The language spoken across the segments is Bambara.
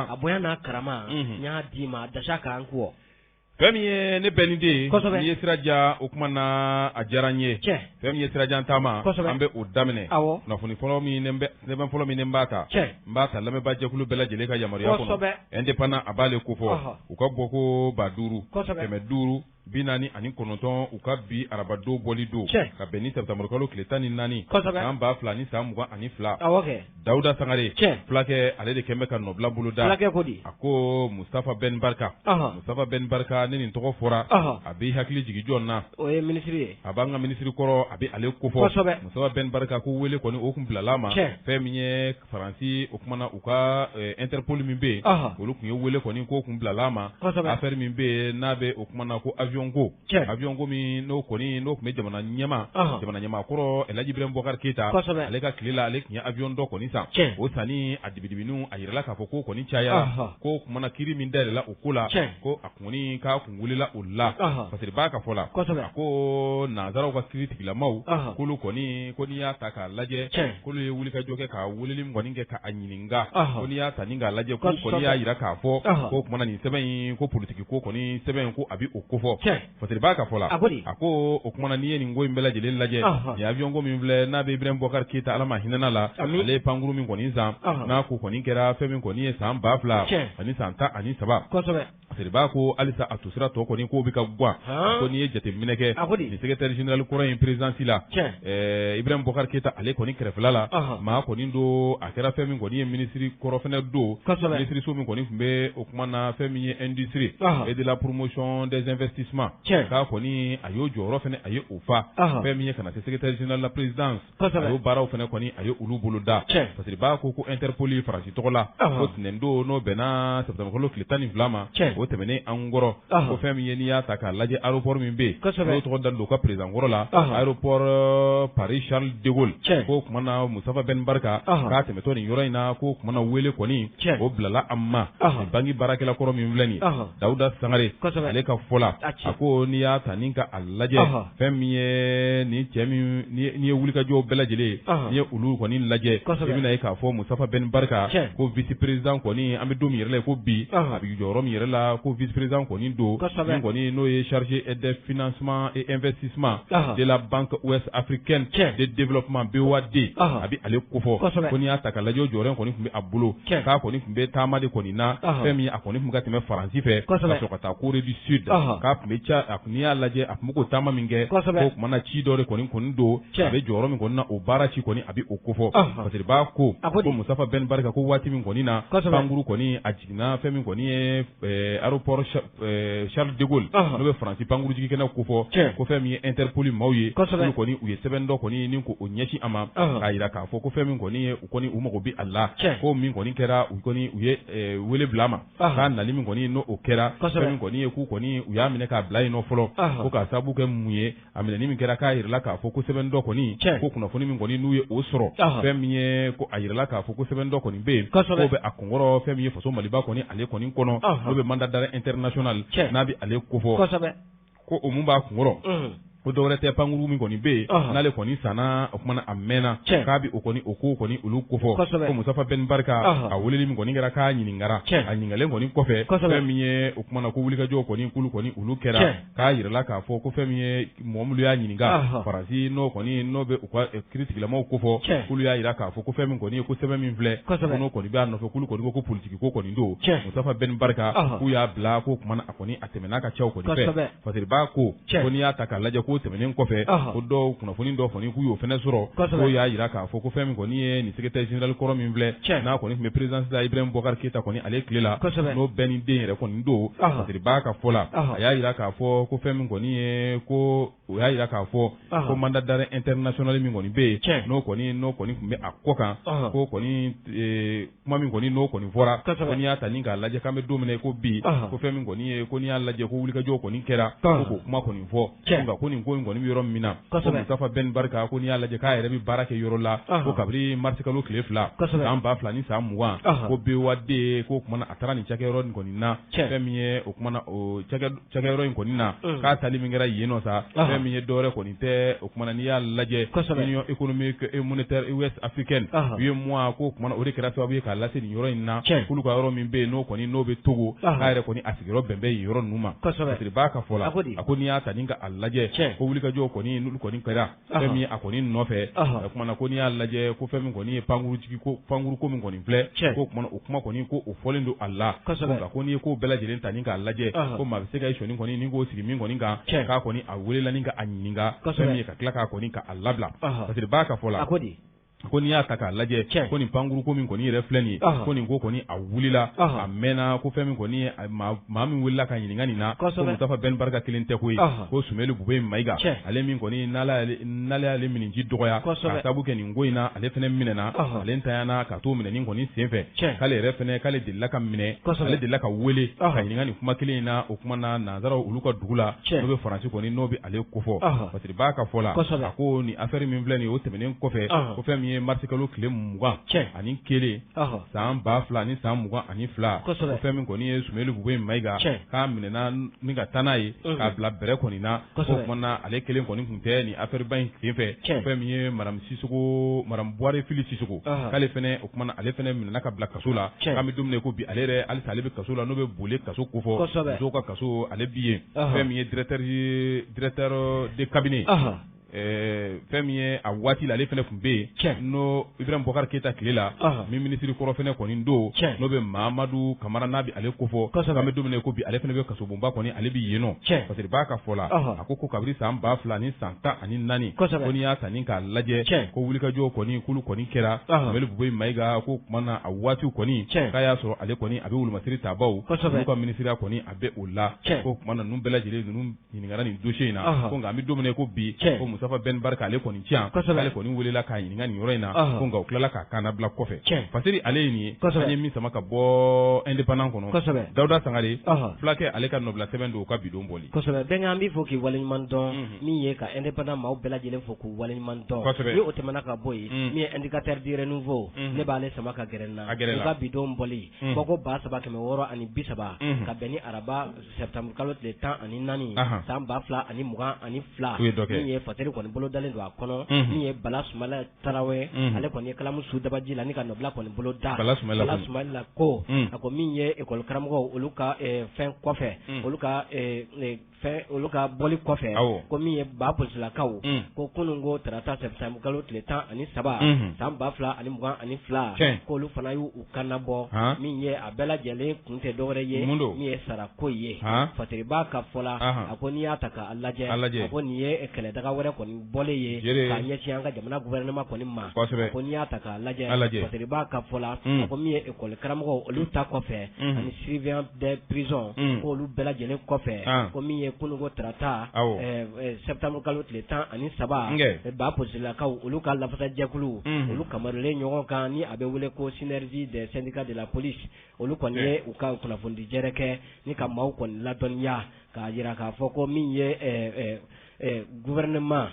a bonya n'a karama n y'a d'i ma dasa k'an kɔ fɛn min ye ne bɛniden n'i ye sira diya o kuma na a diyara n ye fɛn min ye sira jan taama an bɛ o daminɛ kunnafoni fɔlɔ min sɛbɛn fɔlɔ min ne b'a ta n b'a ta lamɛnbaa jɛkulu bɛɛ lajɛlen ka yamaruya kɔnɔ indépendant a b'ale ko fɔ u ka bɔ ko 5000 500 49 u ka bi arabadon bɔli don ka bɛn ni sɛbɛnburu kalo tile 14 san 2022 Dawuda Sangare fulakɛ ale de kɛn bɛ ka nɔbila bolo da a ko Mustafa Ben Barka Mustafa Ben Barka ne nin tɔgɔ fɔra a b'i hakili jigi jɔn na o ye ministre ye a b'an ka ministre kɔrɔ a bɛ ale ko fɔ Mustafa Ben Barka ko wele kɔni o kun bilala ma fɛn min ye Faransi o kuma na u ka Interpol min bɛ yen olu kun ye wele kɔni k'o kun bilala ma affaire min bɛ yen n'a bɛ o kuma na ko avion ko min n'o kun bɛ jamana ɲɛma kɔrɔ Elhaji Ibrahim Boubacar Keita ale ka tile la ale kun ye avion dɔ kɔni san o sanni a dibidibinu a yirala k'a fɔ ko kɔni caya ko kuma na kiiri min dayɛlɛla o ko la ko a kɔni k'a kun wulila o la parce que b'a ka fɔ la a ko nanzaraw ka kiiri tigilamaw k'olu kɔni ko n'i y'a ta k'a lajɛ k'olu ye wulikajɔ kɛ ka weleli min kɔni kɛ k'a ɲininka ko n'i y'a ta ni k'a lajɛ ko kɔni y'a yira k'a fɔ ko kuma na nin sɛbɛn in ko politique ko kɔni sɛbɛn in ko a bɛ o ko fɔ parce que b'a ka fɔ la a ko o kuma na n'i ye nin ko in bɛɛ lajɛlen lajɛ nin avion ko min filɛ n'a bɛ Ibrahim Boubacar Keita ala ma hinɛna la ale ye pankuru min kɔni san n'a ko kɔni kɛra fɛn min kɔni ye san 2000 ani san 13 Seriba ko halisa a tusira tɔ kɔni k'o bɛ ka guwa ko n'i ye jateminɛ kɛ nin secrétaire général kɔrɔ in présidence la Ibrahim Boubacar Keita ale kɔni kɛrɛfɛla la maa kɔni don a kɛra fɛn min kɔni ye ministre kɔrɔ fɛnɛ don ministre so min kɔni tun bɛ o kuma na fɛn min ye industrie et de la promotion des investissements k'a kɔni a y'o jɔyɔrɔ fɛnɛ a ye o fa fɛn min ye ka na se secrétaire général la présidence a y'o baaraw fɛnɛ kɔni a ye olu bolo da parce que b'a ko Interpol Faransi tɔgɔ la ko tɛnɛn don n'o bɛnna sɛbɛnburu kalo tile 12 ma o tɛmɛnen an kɔrɔ ko fɛn min ye n'i y'a ta k'a lajɛ aéroport min bɛ yen n'o tɔgɔ dalen don ka président kɔrɔ la aéroport Paris Charles de Gaulle ko kuma na Mustafa Ben Barka k'a tɛmɛtɔ nin yɔrɔ in na ko kuma na wele kɔni o bilala an ma bangi baarakɛla kɔrɔ min filɛ nin Dawuda Sangare ale ka fɔ la a ko n'i y'a ta ni ka a lajɛ fɛn min ye nin cɛ min n'i ye wulikajɔw bɛɛ lajɛlen n'i ye olu kɔni lajɛ i bɛna ye k'a fɔ Mustafa Ben Barka ko vice président kɔni an bɛ don min yɛrɛ la ko bi a bɛ jɔyɔrɔ min yɛrɛ la ko vice président kɔni don min kɔni n'o ye chargé des financements et investissements de la banque ouest africaine de développement BOAD a bɛ ale ko fɔ ko n'i y'a ta ka lajɛ o jɔyɔrɔ kɔni tun bɛ a bolo k'a kɔni tun bɛ taama de kɔni na fɛn min a kɔni tun ka tɛmɛ Faransi fɛ ka sɔrɔ ka taa Corée du Sud k'a tun bɛ ca n'i y'a lajɛ a tun bɛ k'o taama min kɛ ko kuma na ci dɔ de kɔni don a bɛ jɔyɔrɔ min kɔni na o baara ci kɔni a bɛ o ko fɔ parce que b'a ko Mustafa Ben Barka ko waati min kɔni na pankuru kɔni a jiginna fɛn min kɔni ye aéroport Charles de Gaulle n'o bɛ Faransi pankuru jigikɛnɛ ko fɔ ko fɛn min ye Interpol maaw ye olu kɔni u ye sɛbɛn dɔ kɔni ni ko o ɲɛsin a ma k'a jira k'a fɔ ko fɛn min kɔni ye u mago bɛ a la ko min kɔni kɛra u ye wele bila a ma k'a nali min kɔni n'o kɛra fɛn min kɔni ye k'u kɔni u y'a minɛ k'a bila yen nɔ fɔlɔ ko k'a sababu kɛ mun ye a minɛni min kɛra k'a yirala k'a fɔ ko sɛbɛn dɔ kɔni ko kunnafoni min kɔni n'u ye o sɔrɔ fɛn min ye ko a yirala k'a fɔ ko sɛbɛn dɔ kɔni bɛ yen k'o bɛ a kunkɔrɔ fɛn min ye faso Maliba kɔni ale kɔni kɔnɔ n'o bɛ mandat d'arrêt international n'a bɛ ale ko fɔ ko o mun b'a kunkɔrɔ ko dɔwɛrɛ tɛ pankuru min kɔni bɛ yen n'ale kɔni sanna o kumana a mɛnna k'a bɛ o kɔni o ko kɔni olu ko fɔ ko Mustafa Ben Barka a weleli min kɔni kɛra k'a ɲininkara a ɲininkalen kɔni kɔfɛ fɛn min ye o kumana ko wulikajɔw kɔni k'ulu kɔni olu kɛra k'a yirala k'a fɔ ko fɛn min ye mɔgɔ minnu y'a ɲininka Faransi n'o bɛ u ka kiiri tigilamaw ko fɔ k'ulu y'a yira k'a fɔ ko fɛn min kɔni ye ko sɛbɛn min filɛ n'o kɔni b'a nɔfɛ k'ulu kɔni ko politique ko kɔni don Mustafa Ben Barka k'u y'a bila ko kumana a kɔni a tɛmɛna ka cɛw kɔni fɛ parce que b'a ko n'i y'a ta k'a lajɛ ko tɛmɛnen kɔfɛ ko dɔw kunnafoni dɔ kɔni k'u y'o fɛnɛ sɔrɔ k'o y'a yira k'a fɔ ko fɛn min kɔni ye nin secrétaire général kɔrɔ min filɛ n'a kɔni tun bɛ présidence la Ibrahim Boubacar Keita kɔni ale tile la n'o bɛɛ ni den yɛrɛ kɔni don parce que b'a ka fɔ la a y'a yira k'a fɔ ko fɛn min kɔni ye ko o y'a yira k'a fɔ ko mandat d'arrêt international min kɔni bɛ yen n'o kɔni tun bɛ a kɔ kan ko kɔni kuma min kɔni n'o kɔni fɔra ko n'i y'a ta ni k'a lajɛ k'an bɛ don min na ko bi ko fɛn min kɔni ye ko n'i y'a lajɛ ko wulikajɔw k'o kɔni kɛra ko k'o kuma kɔni fɔ nka ko nin ni ko in kɔni yɔrɔ min na ko Mustafa Ben Barka ko ni y'a lajɛ k'a yɛrɛ bɛ baara kɛ yɔrɔ la ko kabiri mars kalo tile 2 san 2000 ni san 20 ko BOAD ko kumana a taara nin cakɛyɔrɔ nin kɔni na fɛn min ye o kumana o cakɛyɔrɔ in kɔni na k'a tali min kɛra yen nɔ sa fɛn min ye dɔwɛrɛ kɔni tɛ o kumana n'i y'a lajɛ Union économique et monétaire ouest africaine UEMOA ko kumana o de kɛra sababu ye k'a lase nin yɔrɔ in na k'olu ka yɔrɔ min bɛ yen n'o bɛ Togo k'a yɛrɛ kɔni a sigiyɔrɔ bɛn bɛ yen yɔrɔ ninnu ma Masiri b'a ka fɔ la a ko n'i y'a ta ni ka a lajɛ ko wulikajɔ kɔni n'olu kɔni kɛra fɛn min a kɔni nɔfɛ o kumana ko n'i y'a lajɛ ko fɛn min kɔni ye pankuru ko min kɔni filɛ ko kumana o kuma kɔni ko o fɔlen don a la ko n'i ye ko bɛɛ lajɛlen ta ni k'a lajɛ ko maa bɛ se ka i sɔnni kɔni ni k'o sigi min kɔni kan k'a kɔni a welela ni ka a ɲininka fɛn min ye ka tila k'a kɔni ka a labila Masiri b'a ka fɔ la ko n'i y'a ta k'a lajɛ ko nin pankuru ko min kɔni yɛrɛ filɛ nin ye ko nin ko kɔni a wulila a mɛnna ko fɛn min kɔni maa min wulila ka ɲininka nin na ko Mustafa Ben Barka kelen tɛ koyi ko Sumeli Bube Mayiga ale min kɔni n'ale y'ale miniji dɔgɔya k'a sababu kɛ nin ko in na ale fɛnɛ minɛna ale ntanyana ka t'o minɛni kɔni senfɛ k'ale yɛrɛ fɛnɛ k'ale delila ka minɛ ale delila ka wele ka ɲininka nin kuma kelen in na o kuma na nanzaraw olu ka dugu la n'o bɛ Faransi kɔni n'o bɛ ale kofɔ Masiri b'a ka fɔ la a ko nin affaire min filɛ nin ye o tɛmɛnen kɔfɛ ko fɛn min ye mars kalo tile 20 ani kelen san 2000 ni san 22 ko fɛn min kɔni ye Sumeli Bube Mayiga k'a minɛna ni ka taa n'a ye k'a bila bɛrɛ kɔni na ko kumana ale kelen kɔni tun tɛ nin affaire ba in senfɛ fɛn min ye madame Buware Fili Sisoko k'ale fɛnɛ o kumana ale fɛnɛ minɛna ka bila kaso la k'an bɛ don min ko bi ale yɛrɛ halisa ale bɛ kaso la n'o bɛ boli kaso kofɔ musow ka kaso ale bi yen fɛn min ye directeur de cabinet fɛn min ye a waati la ale fɛnɛ tun bɛ yen n'o Ibrahim Boubacar Keita tile la min minisiri kɔrɔ fɛnɛ kɔni don n'o bɛ Mahamadu Kamara n'a bɛ ale kofɔ k'an bɛ don min ko bi ale fɛnɛ bɛ kasobonba kɔni ale bɛ yen nɔ Masiri b'a ka fɔ la a ko kabiri san 2000 ni san 14 ko n'i y'a ta ni k'a lajɛ ko wulikajɔ kɔni kulu kɔni kɛra Sumeli Bube Mayiga ko tuma na a waatiw kɔni k'a y'a sɔrɔ ale kɔni a bɛ wulumasiri tabaw olu ka minisiriya kɔni a bɛ o la ko tuma na ninnu bɛɛ lajɛlen ninnu ɲininkara nin dossier in na ko nka an bɛ don min ko bi ko Mustafa Ben Barka ale kɔni tiɲɛ ale kɔni welela k'a ɲininka nin yɔrɔ in na ko nka o tilala k'a kaana bila kɔfɛ Fasiri ale ye nin ye an ye min sama ka bɔ indépendant kɔnɔ Dawuda Sangare fulakɛ ale ka nɔbila sɛbɛn don u ka bidon bɔli bɛnkɛ an b'i fɔ k'i waleɲuman dɔn min ye ka indépendant maaw bɛɛ lajɛlen fɔ k'u waleɲuman dɔn ni o tɛmɛna ka bɔ yen min ye indicateur du renouveau ne b'ale sama ka gɛrɛ n na u ka bidon bɔli fɔ ko 3630 ka bɛn ni araba septembre kalo tile 14 san 2022 min ye Fasiri kɔni bolo dalen don a kɔnɔ min ye Bala Sumala Tarawele ale kɔni ye kalamu su dabaji la ni ka nɔbila kɔni bolo da Bala Sumala ko a ko min ye école karamɔgɔw olu ka fɛn kɔfɛ olu ka bɔli kɔfɛ ko min ye ba polisilakaw ko kunun ko tarata septembre kalo tile 13 san 2022 ko olu fana y'u kannabɔ min ye a bɛɛ lajɛlen kun tɛ dɔwɛrɛ ye min ye sarako ye Fasiri b'a ka fɔ la a ko n'i y'a ta k'a lajɛ a ko nin ye kɛlɛdaga wɛrɛ kɔni bɔlen ye k'a ɲɛsin an ka jamana gouvernement kɔni ma ko n'i y'a ta k'a lajɛ Fasiri b'a ka fɔ la a ko min ye école karamɔgɔw olu ta kɔfɛ ani surveillant des prisons ko olu bɛɛ lajɛlen kɔfɛ ko min ye kununko tarata septembre kalo tile 13 ba polisilakaw olu ka lafasajɛkulu olu kamarulen ɲɔgɔn kan ni a bɛ wele ko synergie des syndicats de la police olu kɔni ye u ka kunnafoni jɛrɛ kɛ ni ka maaw kɔni ladɔnniya k'a jira k'a fɔ ko min ye gouvernement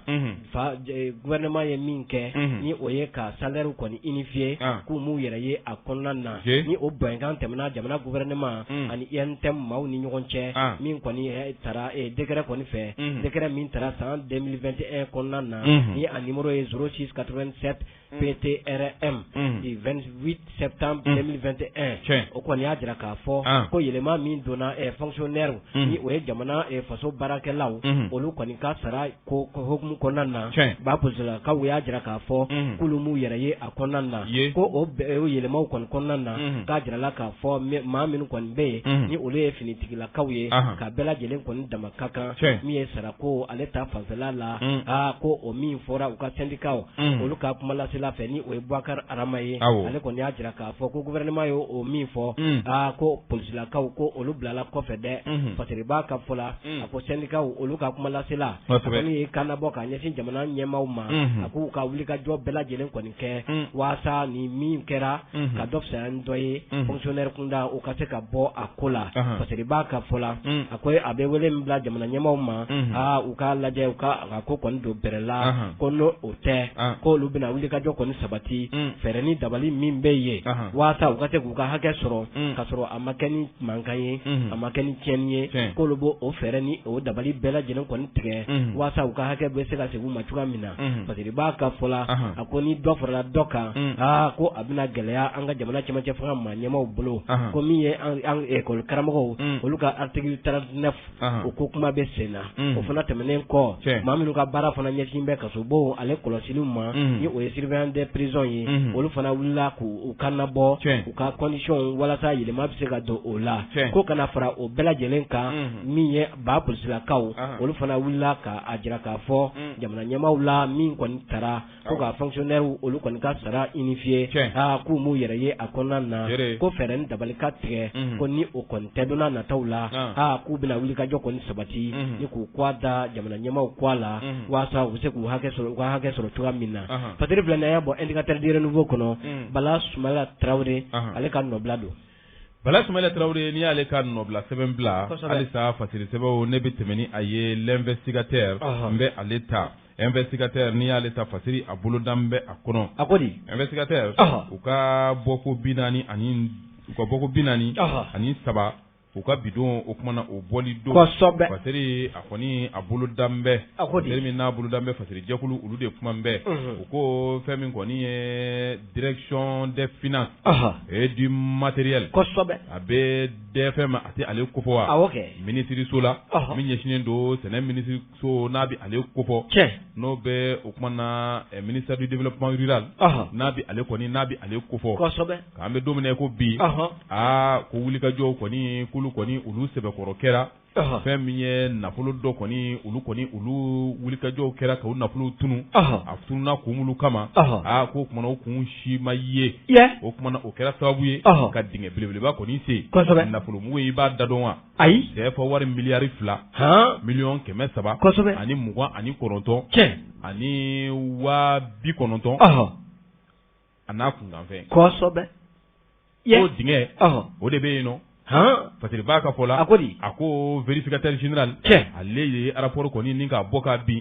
ye min kɛ ni o ye ka salaire kɔni unifié k'u m'u yɛrɛ ye a kɔnɔna na ni o bɛnkan tɛmɛna jamana gouvernement ani INTM maaw ni ɲɔgɔn cɛ min kɔni taara décret kɔni fɛ décret min taara san 2021 kɔnɔna na ni a numéro ye 0687 PTRM du 28 septembre 2021 o kɔni y'a jira k'a fɔ ko yɛlɛma min donna fonctionnaire ni o ye jamana faso baarakɛlaw olu kɔni ka sara ko hukumu kɔnɔna na ba polisilakaw y'a jira k'a fɔ k'olu m'u yɛrɛ ye a kɔnɔna na ko o yɛlɛmaw kɔni kɔnɔna na k'a jirala k'a fɔ maa minnu kɔni bɛ yen ni olu ye finitigilakaw ye ka bɛɛ lajɛlen kɔni dama ka kan min ye sarako ale ta fanfɛla la ko o min fɔra u ka syndicat olu ka kuma lasela fɛ ni o ye Boubacar Arama ye ale kɔni y'a jira k'a fɔ ko gouvernement ye o min fɔ ko polisilakaw ko olu bilala kɔfɛ dɛ Fasiri b'a ka fɔ la a ko syndicat olu ka kuma lasela kɔni kana bɔ ka ɲɛsin jamana ɲɛmaaw ma a k'u ka wuli ka jɔ bɛɛ lajɛlen kɔni kɛ waasa ni min kɛra ka dɔ fisaya ni dɔ ye fonctionnaire kunda u ka se ka bɔ a ko la parce que b'a ka fɔ la a ko a bɛ wele min bila jamana ɲɛmaaw ma u k'a lajɛ u ka ko kɔni don bɛrɛ la ko n'o tɛ k'olu bɛna wuli ka jɔ kɔni sabati fɛɛrɛ ni dabali min bɛ yen waasa u ka se k'u ka hakɛ sɔrɔ ka sɔrɔ a ma kɛ ni mankan ye a ma kɛ ni tiɲɛni ye k'olu b'o o fɛɛrɛ ni o dabali bɛɛ lajɛlen kɔni tigɛ waasa u ka hakɛ bɛ se ka segin u ma cogoya min na parce que b'a ka fɔ la a ko ni dɔ farala dɔ kan ko a bɛna gɛlɛya an ka jamana cɛmancɛ fanga maa ɲɛmaaw bolo ko min ye an école karamɔgɔw olu ka article 39 o ko kuma bɛ sen na o fana tɛmɛnen kɔ maa minnu ka baara fana ɲɛsin bɛ kaso bon ale kɔlɔsiliw ma ni o ye surveillant des prisons ye olu fana wulila k'u kannabɔ u ka condition walasa yɛlɛma bɛ se ka don o la ko kana fara o bɛɛ lajɛlen kan min ye ba polisilakaw olu fana wulila k'a jira k'a fɔ jamana ɲɛmaaw la min kɔni taara ko ka fonctionnaire olu kɔni ka sara unifié k'u m'u yɛrɛ ye a kɔnɔna na ko fɛɛrɛ ni dabali ka tigɛ ko ni o kɔni tɛ donna nataw la k'u bɛna wuli ka jɔ kɔni sabati ni k'u kɔ da jamana ɲɛmaaw kɔ a la waasa u bɛ se k'u hakɛ sɔrɔ cogoya min na patiri filɛ nin y'a bɔ indicateur de renouveau kɔnɔ Bala Sumala Traoré ale ka nɔbila don. Bala Sumala Traoré n'i y'ale ka nɔbila sɛbɛn bila halisa fasiri sɛbɛnw ne bɛ tɛmɛ ni a ye l'investigateur n bɛ ale ta investigateur n'i y'ale ta fasiri a bolodan bɛ a kɔnɔ a ko di investigateur u ka bɔko 40 ani 3 u ka bidon o kumana o bɔli don fasiri a kɔni a bolodan bɛ fasiri min n'a bolodan bɛ fasiri jɛkulu olu de kuma bɛ u ko fɛn min kɔni ye direction des finances et du matériel a bɛ DFM a tɛ ale kofɔ wa ministre la min ɲɛsinen don sɛnɛ ministre so n'a bɛ ale kofɔ n'o bɛ o kumana ministère du développement rural n'a bɛ ale kofɔ k'an bɛ don min na ko bi ko wulikajɔ kɔni kɔni olu sɛbɛkɔrɔ kɛra fɛn min ye nafolo dɔ kɔni olu wulikajɔw kɛra ka u nafolo tunu a tununa kun minnu kama ko kumana o kun si ma ye o kumana o kɛra sababu ye ka dingɛ belebeleba kɔni se nafolo mugu i b'a da dɔn wa ayi CFA wari miliyari 2 miliyɔn 300 ani 29 ani 90 a n'a kunkanfɛn o dingɛ o de bɛ yen nɔ parce que b'a ka fɔ la a ko vérificateur général ale ye rapport kɔni ni ka bɔ ka bin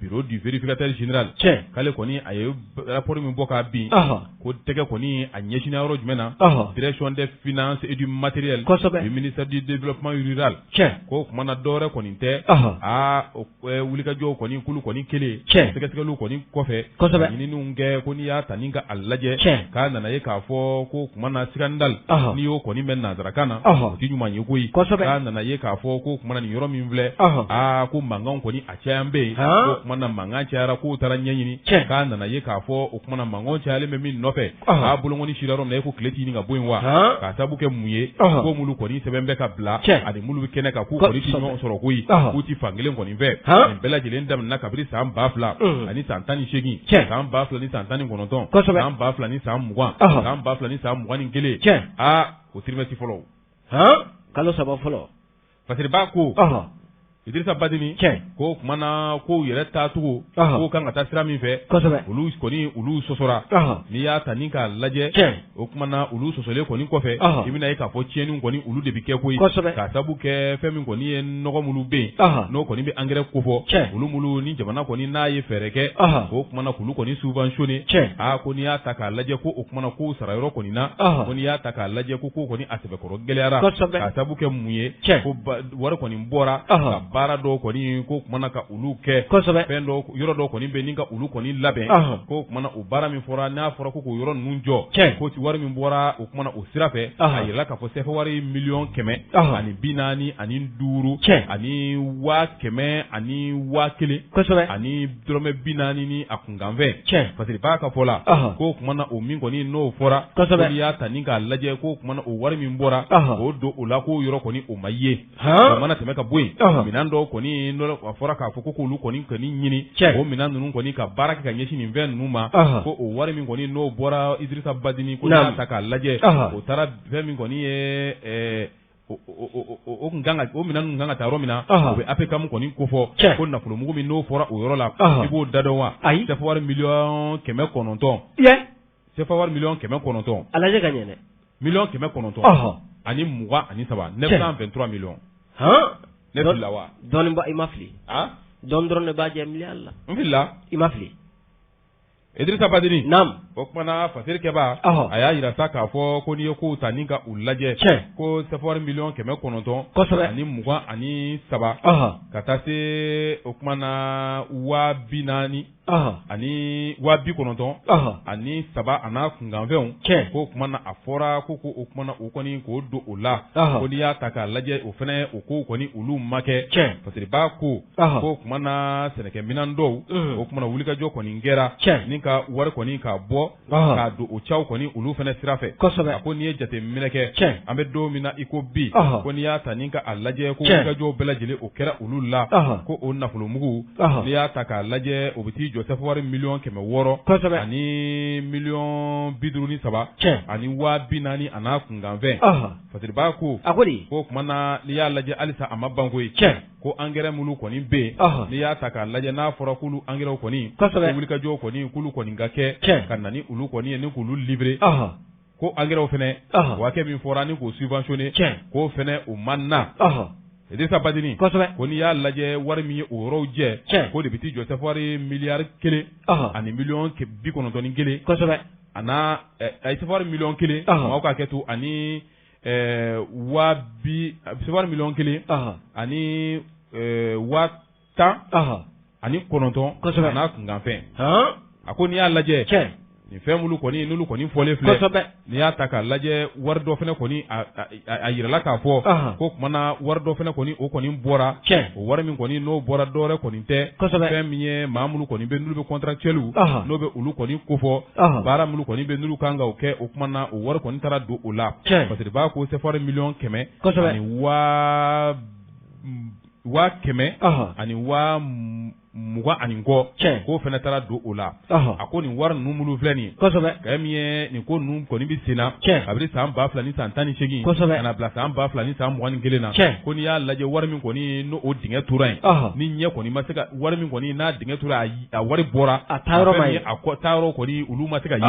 bureau du vérificateur général k'ale kɔni a ye rapport min bɔ ka bin ko tɛgɛ kɔni a ɲɛsinna yɔrɔ jumɛn na direction des finances et du matériel du ministère du développement rural ko kuma na dɔwɛrɛ kɔni tɛ wulikajɔw kɔni kulu kɔni kelen sɛgɛsɛgɛliw kɔni kɔfɛ ɲininiw kɛ ko n'i y'a ta ni ka a lajɛ k'a nana ye k'a fɔ ko kuma na scandale n'i y'o kɔni mɛn nanzarakan na o tɛ ɲuman ye koyi k'a nana ye k'a fɔ ko kuma na nin yɔrɔ min filɛ ko mankanw kɔni a cayan bɛ yen ko kuma na mankan cayara k'o taara ɲɛɲini k'a nana ye k'a fɔ o kuma na mankanw cayalen bɛ min nɔfɛ k'a bolokɔni sira yɔrɔ min na e ko tile t'i ɲini ka bɔ yen wa k'a sabu kɛ mun ye ko mulu kɔni sɛbɛn bɛ ka bila ani mulu bɛ kɛnɛ kan k'u kɔni tɛ ɲɔgɔn sɔrɔ koyi k'u tɛ fan kelen kɔni fɛ nin bɛɛ lajɛlen daminɛna kabini san 2000 ani san 18 san 2000 ni san 19 san 2000 ni san 20 san 2000 ni san 21 o trimestre fɔlɔ kalo 3 fɔlɔ parce que b'a ko Idrissa Badini ko kumana ko yɛrɛ taacogo ko kan ka taa sira min fɛ olu kɔni olu sɔsɔra n'i y'a ta ni k'a lajɛ o kumana olu sɔsɔlen kɔni kɔfɛ i bɛna ye k'a fɔ tiɲɛniw kɔni olu de bɛ kɛ koyi k'a sabu kɛ fɛn min kɔni ye nɔgɔ minnu bɛ yen n'o kɔni bɛ engrais kofɔ olu ni jamana kɔni n'a ye fɛɛrɛ kɛ o kumana k'olu kɔni subventionné ko n'i y'a ta k'a lajɛ ko o kumana ko sara yɔrɔ kɔni na ko n'i y'a ta k'a lajɛ ko kɔni a sɛbɛkɔrɔ gɛlɛyara k'a sabu kɛ mun ye ko wari kɔni bɔra ka baara dɔw kɔni ko kumana ka olu kɛ fɛn dɔ yɔrɔ dɔ kɔni bɛ ni ka olu kɔni labɛn ko kumana o baara min fɔra n'a fɔra ko yɔrɔ ninnu jɔ ko wari min bɔra o kumana o sira fɛ a yirala k'a fɔ CFA wari miliyɔn 100 ani 40 ani 5 ani 100 ani 1000 ani dɔrɔmɛ 40 ni a kunkanfɛn parce que b'a ka fɔ la ko kumana o min kɔni n'o fɔra ko n'i y'a ta ni k'a lajɛ ko kumana o wari min bɔra o don o la ko yɔrɔ kɔni o ma ye o mana tɛmɛ ka bɔ yen minɛn dɔw kɔni a fɔra k'a fɔ ko k'olu kɔni ɲini o minɛn ninnu kɔni ka baara kɛ ka ɲɛsin nin fɛn ninnu ma ko o wari min kɔni n'o bɔra Idrissa Badini ko n'a ta k'a lajɛ o taara fɛn min kɔni ye o nganga o minanu nganga taro mina o be apeka mu koni ko fo ko nafolo mugu min no fora o yoro la ibo dadon wa c'est fois million keme kononton c'est fois million keme kononton ala je gagné million keme kononton ani muga ani saba 923 millions ne fila wa don ba imafli don drone ba je milliard la fila imafli Idrissa Badini nam o kuma fasir ke ba aya yira sa ka fo ko ni ko tani ka ulaje ko c'est million keme kononton ani muga ani saba ka ta se o kuma na wa binani ani wa bi kononton ani saba ana kunganfɛnw ko kuma na afora ko o kuma na o kɔni ko do o la ko ni y'a ta k'a lajɛ o fɛnɛ o ko kɔni olu ma kɛ parce que b'a ko kuma na sɛnɛkɛminan dɔw o kuma na wulikajɔ kɔni kɛra ni ka wari kɔni k'a bɔ k'a don o cɛw kɔni olu fɛnɛ sira fɛ a ko n'i ye jateminɛ kɛ an bɛ don min na i ko bi ko n'i y'a ta ni ka a lajɛ ko wulikajɔw bɛɛ lajɛlen o kɛra olu la ko o nafolomugu n'i y'a ta k'a lajɛ o bɛ t'i jɔ sɛfɛwari million 600 ani million 53 ani wa 40 ana kunganfɛn fasiri b'a ko ko kuma na n'i y'a lajɛ halisa a ma banko ye ko engrais minnu kɔni bɛ yen n'i y'a ta k'a lajɛ n'a fɔra k'olu engrais kɔni ko wulikajɔw kɔni k'olu kɔni ka kɛ ka na ni olu kɔni ye ni k'olu livrer ko engrais fɛnɛ o hakɛ min fɔra ni k'o subventionner k'o fɛnɛ o man na Idrissa Badini ko n'i y'a lajɛ wari min ye o yɔrɔw jɛ ko de bɛ t'i jɔ sɛfɛwari miliyari 1 ani million 91 ana sɛfɛwari million 1 maaw ka kɛ to ani sɛfɛwari million 1 ani wa 10 ani 9 ana kunganfɛn a ko n'i y'a lajɛ ni fɛn minnu kɔni n'olu kɔni fɔlen filɛ n'i y'a ta k'a lajɛ wari dɔ fɛnɛ kɔni a yirala k'a fɔ ko kuma na wari dɔ fɛnɛ kɔni o kɔni bɔra o wari min kɔni n'o bɔra dɔwɛrɛ kɔni tɛ fɛn min ye maa minnu kɔni bɛ n'olu bɛ contractuels n'o bɛ olu kɔni kofɔ baara minnu kɔni bɛ n'olu kan ka o kɛ o kuma na o wari kɔni taara don o la parce que b'a ko sɛfɛwari million 100 ani wa 100 ani wa 20 ani kɔ k'o fɛnɛ taara don o la a ko nin wari ninnu minnu filɛ nin ye ka min ye nin ko ninnu kɔni bɛ sen na kabini san 2000 ni san 18 ka na bila san 2000 ni san 21 na ko n'i y'a lajɛ wari min kɔni n'o o dingɛ tora yen ni ɲɛ kɔni ma se ka wari min kɔni n'a dingɛ tora a wari bɔra a taa yɔrɔ kɔni olu ma se ka ye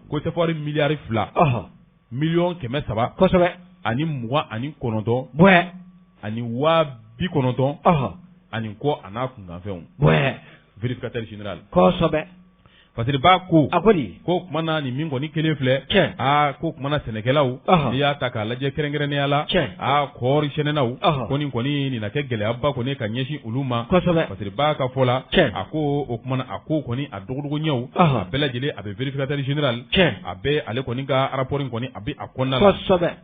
ko sɛfɛwari miliyari 2 million 300 ani 29 ani wa 90 ani kɔ a n'a kunganfɛnw vérificateur général parce que b'a ko ko kuma na ni min kɔni kelen filɛ ko kuma na sɛnɛkɛlaw n'i y'a ta k'a lajɛ kɛrɛnkɛrɛnnenya la kɔɔri sɛnɛnaw ko nin kɔni nin na kɛ gɛlɛyaba kɔni ka ɲɛsin olu ma parce que b'a ka fɔ la a ko o kuma na a ko kɔni a dogodogoɲɛw a bɛɛ lajɛlen a bɛ vérificateur général a bɛ ale kɔni ka rapport kɔni a bɛ a kɔnɔna la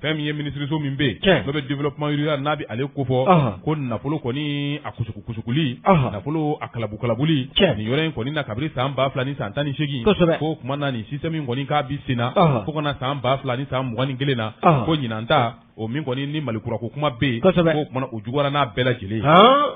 fɛn min ye ministreso min bɛ yen n'o bɛ développement rural n'a bɛ ale ko fɔ ko nafolo kɔni a kusukuli nafolo a kalabu-kalabuli nin yɔrɔ in kɔni na kabini san 2000 ni san 18 ko kuma na nin système in kɔni k'a bi senna fo kana san 2000 ni san 21 na ko ɲinan ta o min kɔni ni malikurako kuma bɛ yen ko kuma o juguyara n'a bɛɛ lajɛlen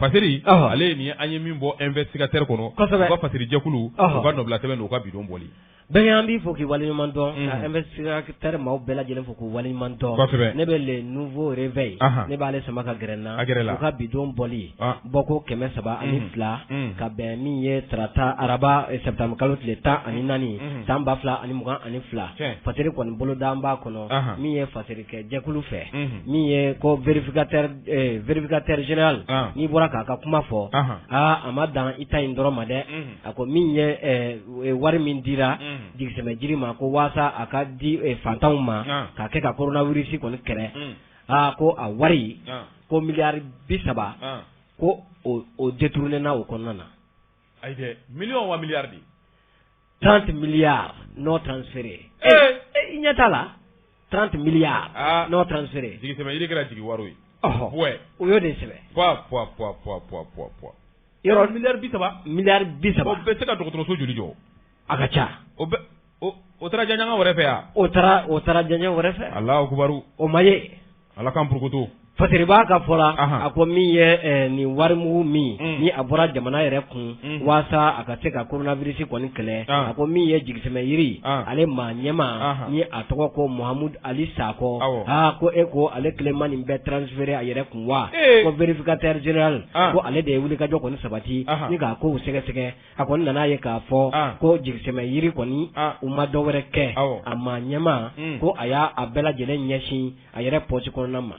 fasiri ale nin ye an ye min bɔ investigateur kɔnɔ u ka fasiri jɛkulu u ka nɔbila sɛbɛn don u ka bidon bɔli bɛɛ an b'i fɔ k'i waleɲuman dɔn ka investigateur maaw bɛɛ lajɛlen fɔ k'u waleɲuman dɔn ne bɛ le nouveau réveil ne b'ale sama ka gɛrɛ n na u ka bidon bɔli bɔko 300 ani 2 ka bɛn min ye tarata araba septembre kalo tile 14 san 2022 fasiri kɔni boloda b'a kɔnɔ min ye fasiri kɛ jɛkulu fɛ min ye ko vérificateur général n'i bɔra k'a ka kuma fɔ a ma dan i ta in dɔrɔn ma dɛ a ko min ye wari min dira jigisɛmɛ jiri ma ko waasa a ka di fantanw ma k'a kɛ ka coronavirus kɔni kɛlɛ ko a wari ko miliyari 30 ko o détourné na o kɔnɔna na ayi dɛ million wa miliyari de 30 milliards non transféré i ɲɛ t'a la 30 milliards non transféré jigisɛmɛ jiri kɛra jigi wari ye o y'o de sɛbɛn yɔrɔ miliyari 30 miliyari 30 o bɛ se ka dɔgɔtɔrɔso joli jɔ a ka ca o taara janɲanga wɛrɛ fɛ yan o taara janɲa wɛrɛ fɛ Alahu akubaru o ma ye Ala k'an purukutu fasiriba ka fɔla a ko min ye ni warimugu min ni a bɔra jamana yɛrɛ kun waasa a ka se ka coronavirus kɔni kɛlɛ a ko min ye jigisɛmɛ yiri ale maa ɲɛma ni a tɔgɔ ko Mohamed Ali Sakɔ ko e ko ale kelen nin bɛɛ transférer a yɛrɛ kun wa ko vérificateur général ko ale de ye wulikajɔ kɔni sabati ni k'a kow sɛgɛsɛgɛ a kɔni nan'a ye k'a fɔ ko jigisɛmɛ yiri kɔni u ma dɔ wɛrɛ kɛ a maa ɲɛma ko a y'a bɛɛ lajɛlen ɲɛsin a yɛrɛ pɔsi kɔnɔna ma.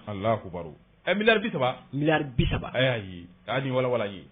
miliyari 30 miliyari 30 ayi ni wala ye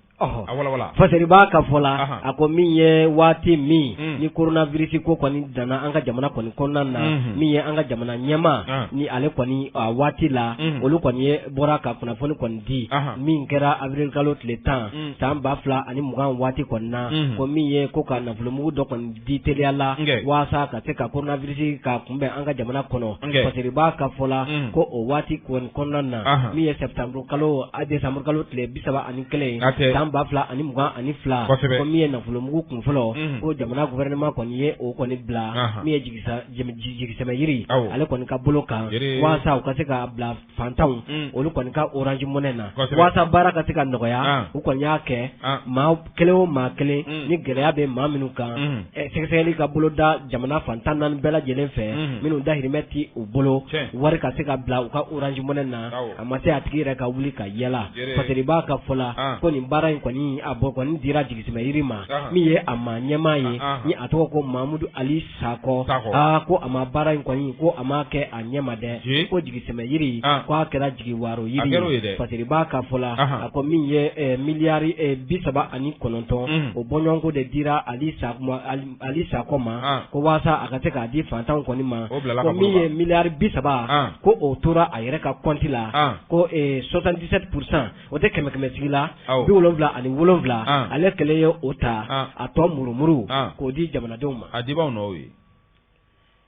fasiriba ka fɔla a ko min ye waati min ni coronavirus ko kɔni dana an ka jamana kɔni kɔnɔna na min ye an ka jamana ɲɛma ni ale kɔni waati la olu kɔni ye bɔra ka kunnafoni kɔni di min kɛra avril kalo tile 10 san 2020 waati kɔni na ko min ye ko ka nafolomugu dɔ kɔni di teliya la waasa ka se ka coronavirus ka kunbɛn an ka jamana kɔnɔ fasiriba ka fɔla ko o waati kɔni kɔnɔna na min ye septembre kalo décembre kalo tile 31 san 2022 ko min ye nafolomugu kun fɔlɔ ko jamana gouvernement kɔni ye o kɔni bila min ye jigisɛmɛ yiri ale kɔni ka bolo kan waasa u ka se ka bila fantanw olu kɔni ka orange monnaie na waasa baara ka se ka nɔgɔya u kɔni y'a kɛ maa kelen o maa kelen ni gɛlɛya bɛ maa minnu kan sɛgɛsɛgɛli ka bolo da jamana fantan naani bɛɛ lajɛlen fɛ minnu dahirimɛ ti u bolo wari ka se ka bila u ka orange monnaie na a ma se a tigi yɛrɛ ka wuli ka yɛla fasiriba ka fɔla ko nin baara in kɔni a bɔ kɔni dira jigisɛmɛ yiri ma min ye a maa ɲɛmaa ye ni a tɔgɔ ko Mohamed Ali Sakɔ ko a ma baara in kɔni ko a ma kɛ a ɲɛma dɛ ko jigisɛmɛ yiri ko a kɛra jigiwaro yiri ye fasiriba ka fɔla a ko min ye miliyari 39 o bɔɲɔgɔnko de dira Ali Sakɔ ma ko waasa a ka se k'a di fantanw kɔni ma ko min ye miliyari 30 ko o tora a yɛrɛ ka compte la ko 77% o tɛ kɛmɛ sigi la 77 ale kɛlen ye o ta a tɔ murumuru k'o di jamanadenw ma a dibaw nɔ ye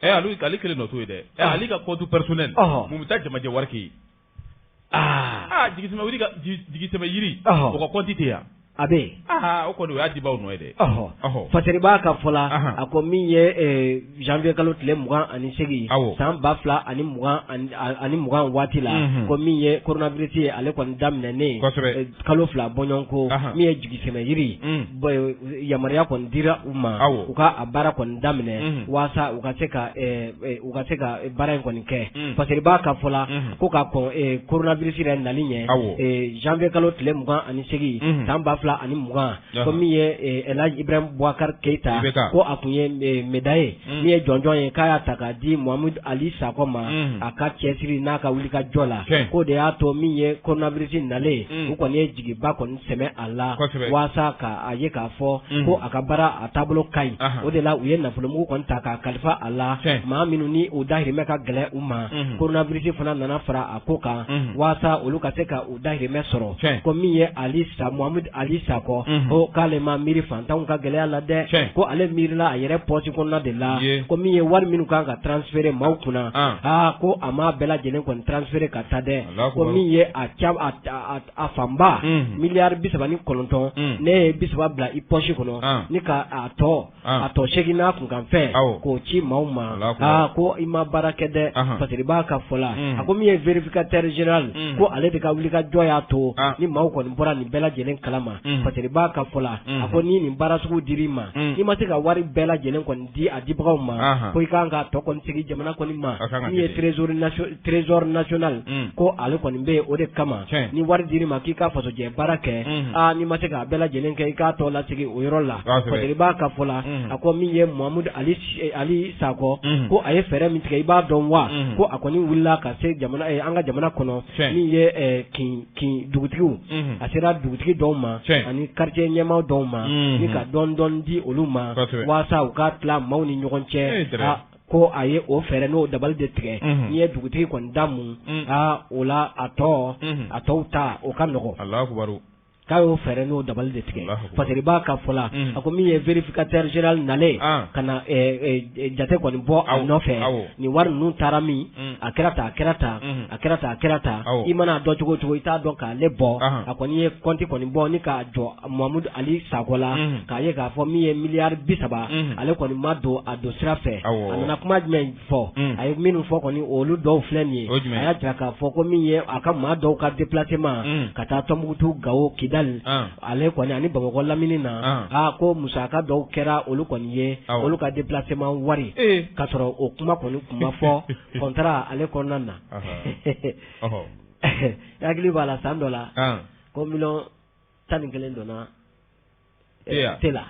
ale kelen nɔ t'o ye dɛ ale ka compte personnel mun bɛ taa jamajɛ wari kɛ jigisɛmɛ yiri o ka compte tɛ yan a bɛ o kɔni o y'a dibaw nɔ ye dɛ fasiriba ka fɔla a ko min ye janvier kalo tile 28 san 2020 waati la ko min ye coronavirus ye ale kɔni daminɛnen kalo 2 bɔɲɔgɔnko min ye jigisɛmɛ yiri yamaruya kɔni dira u ma u ka a baara kɔni daminɛ waasa u ka se ka baara in kɔni kɛ fasiriba ka fɔla ko ka kɔn coronavirus yɛrɛ nali ɲɛ janvier kalo tile 28 san 2020 ko min ye Elhaji Ibrahim Boubacar Keita ko a kun ye médaille min ye jɔnjɔn ye k'a y'a ta k'a di Mohamed Ali Sakɔ ma a ka cɛsiri n'a ka wulikajɔ la ko de y'a to min ye coronavirus nalen u kɔni ye jigiba kɔni sɛmɛ a la waasa k'a ye k'a fɔ ko a ka baara a taabolo ka ɲi o de la u ye nafolomugu kɔni ta k'a kalifa a la maa minnu ni u dahirimɛ ka gɛlɛn u ma coronavirus fana nana fara a ko kan waasa olu ka se ka u dahirimɛ sɔrɔ ko min ye Mohamed Ali Sakɔ ko k'ale ma miiri fantanw ka gɛlɛya la dɛ ko ale miirila a yɛrɛ pɔsi kɔnɔna de la ko min ye wari minnu kan ka transférer maaw kunna ko a ma bɛɛ lajɛlen kɔni transférer ka taa dɛ ko min ye a fanba miliyari 39 ne ye 30 bila i pɔsi kɔnɔ ni ka a tɔ 8 n'a kunkanfɛn k'o ci maaw ma ko i ma baara kɛ dɛ fasiriba ka fɔla a ko min ye vérificateur général ko ale de ka wulikajɔ y'a to ni maaw kɔni bɔra nin bɛɛ lajɛlen kalama fasiriba ka fɔla a ko ni nin baara sugu dir'i ma i ma se ka wari bɛɛ lajɛlen kɔni di a dibagaw ma ko i kan ka tɔ kɔni sigi jamana kɔni ma min ye trésor national ko ale kɔni bɛ o de kama ni wari dir'i ma k'i ka fasojɛ baara kɛ ni ma se k'a bɛɛ lajɛlen kɛ i k'a tɔ lasigi o yɔrɔ la fasiriba ka fɔla a ko min ye Mohamed Ali Sakɔ ko a ye fɛɛrɛ min tigɛ i b'a dɔn wa ko a kɔni wulila ka se an ka jamana kɔnɔ min ye kin dugutigiw a sera dugutigi dɔw ma ani quartier ɲɛmaaw dɔw ma ni ka dɔɔni di olu ma waasa u ka tila maaw ni ɲɔgɔn cɛ ko a ye o fɛɛrɛ n'o dabali de tigɛ n'i ye dugutigi kɔni damu o la a tɔw ta o ka nɔgɔ. k'a y'o fɛɛrɛ n'o dabali de tigɛ parce que b'a ka fɔ la a ko min ye vérificateur général nalen ka na jate kɔni bɔ a nɔfɛ nin wari ninnu taara min a kɛra tan i mana dɔn cogo cogo i t'a dɔn k'ale bɔ a kɔni ye compte kɔni bɔ ni k'a jɔ Mamadou Ali Sakɔ la k'a ye k'a fɔ min ye miliyari 30 ale kɔni ma don a don sira fɛ a nana kuma jumɛn fɔ a ye minnu fɔ kɔni olu dɔw filɛ nin ye a y'a jira k'a fɔ ko min ye a ka maa dɔw ka déplacement ka taa Tɔnbukutu Gawo Kidali ale kɔni ani Bamakɔ lamini na ko musaka dɔw kɛra olu kɔni ye olu ka déplacement wari ka sɔrɔ o kuma kɔni kuma fɔ contrat ale kɔnɔna na hakili b'a la san dɔ la ko 11 donna te la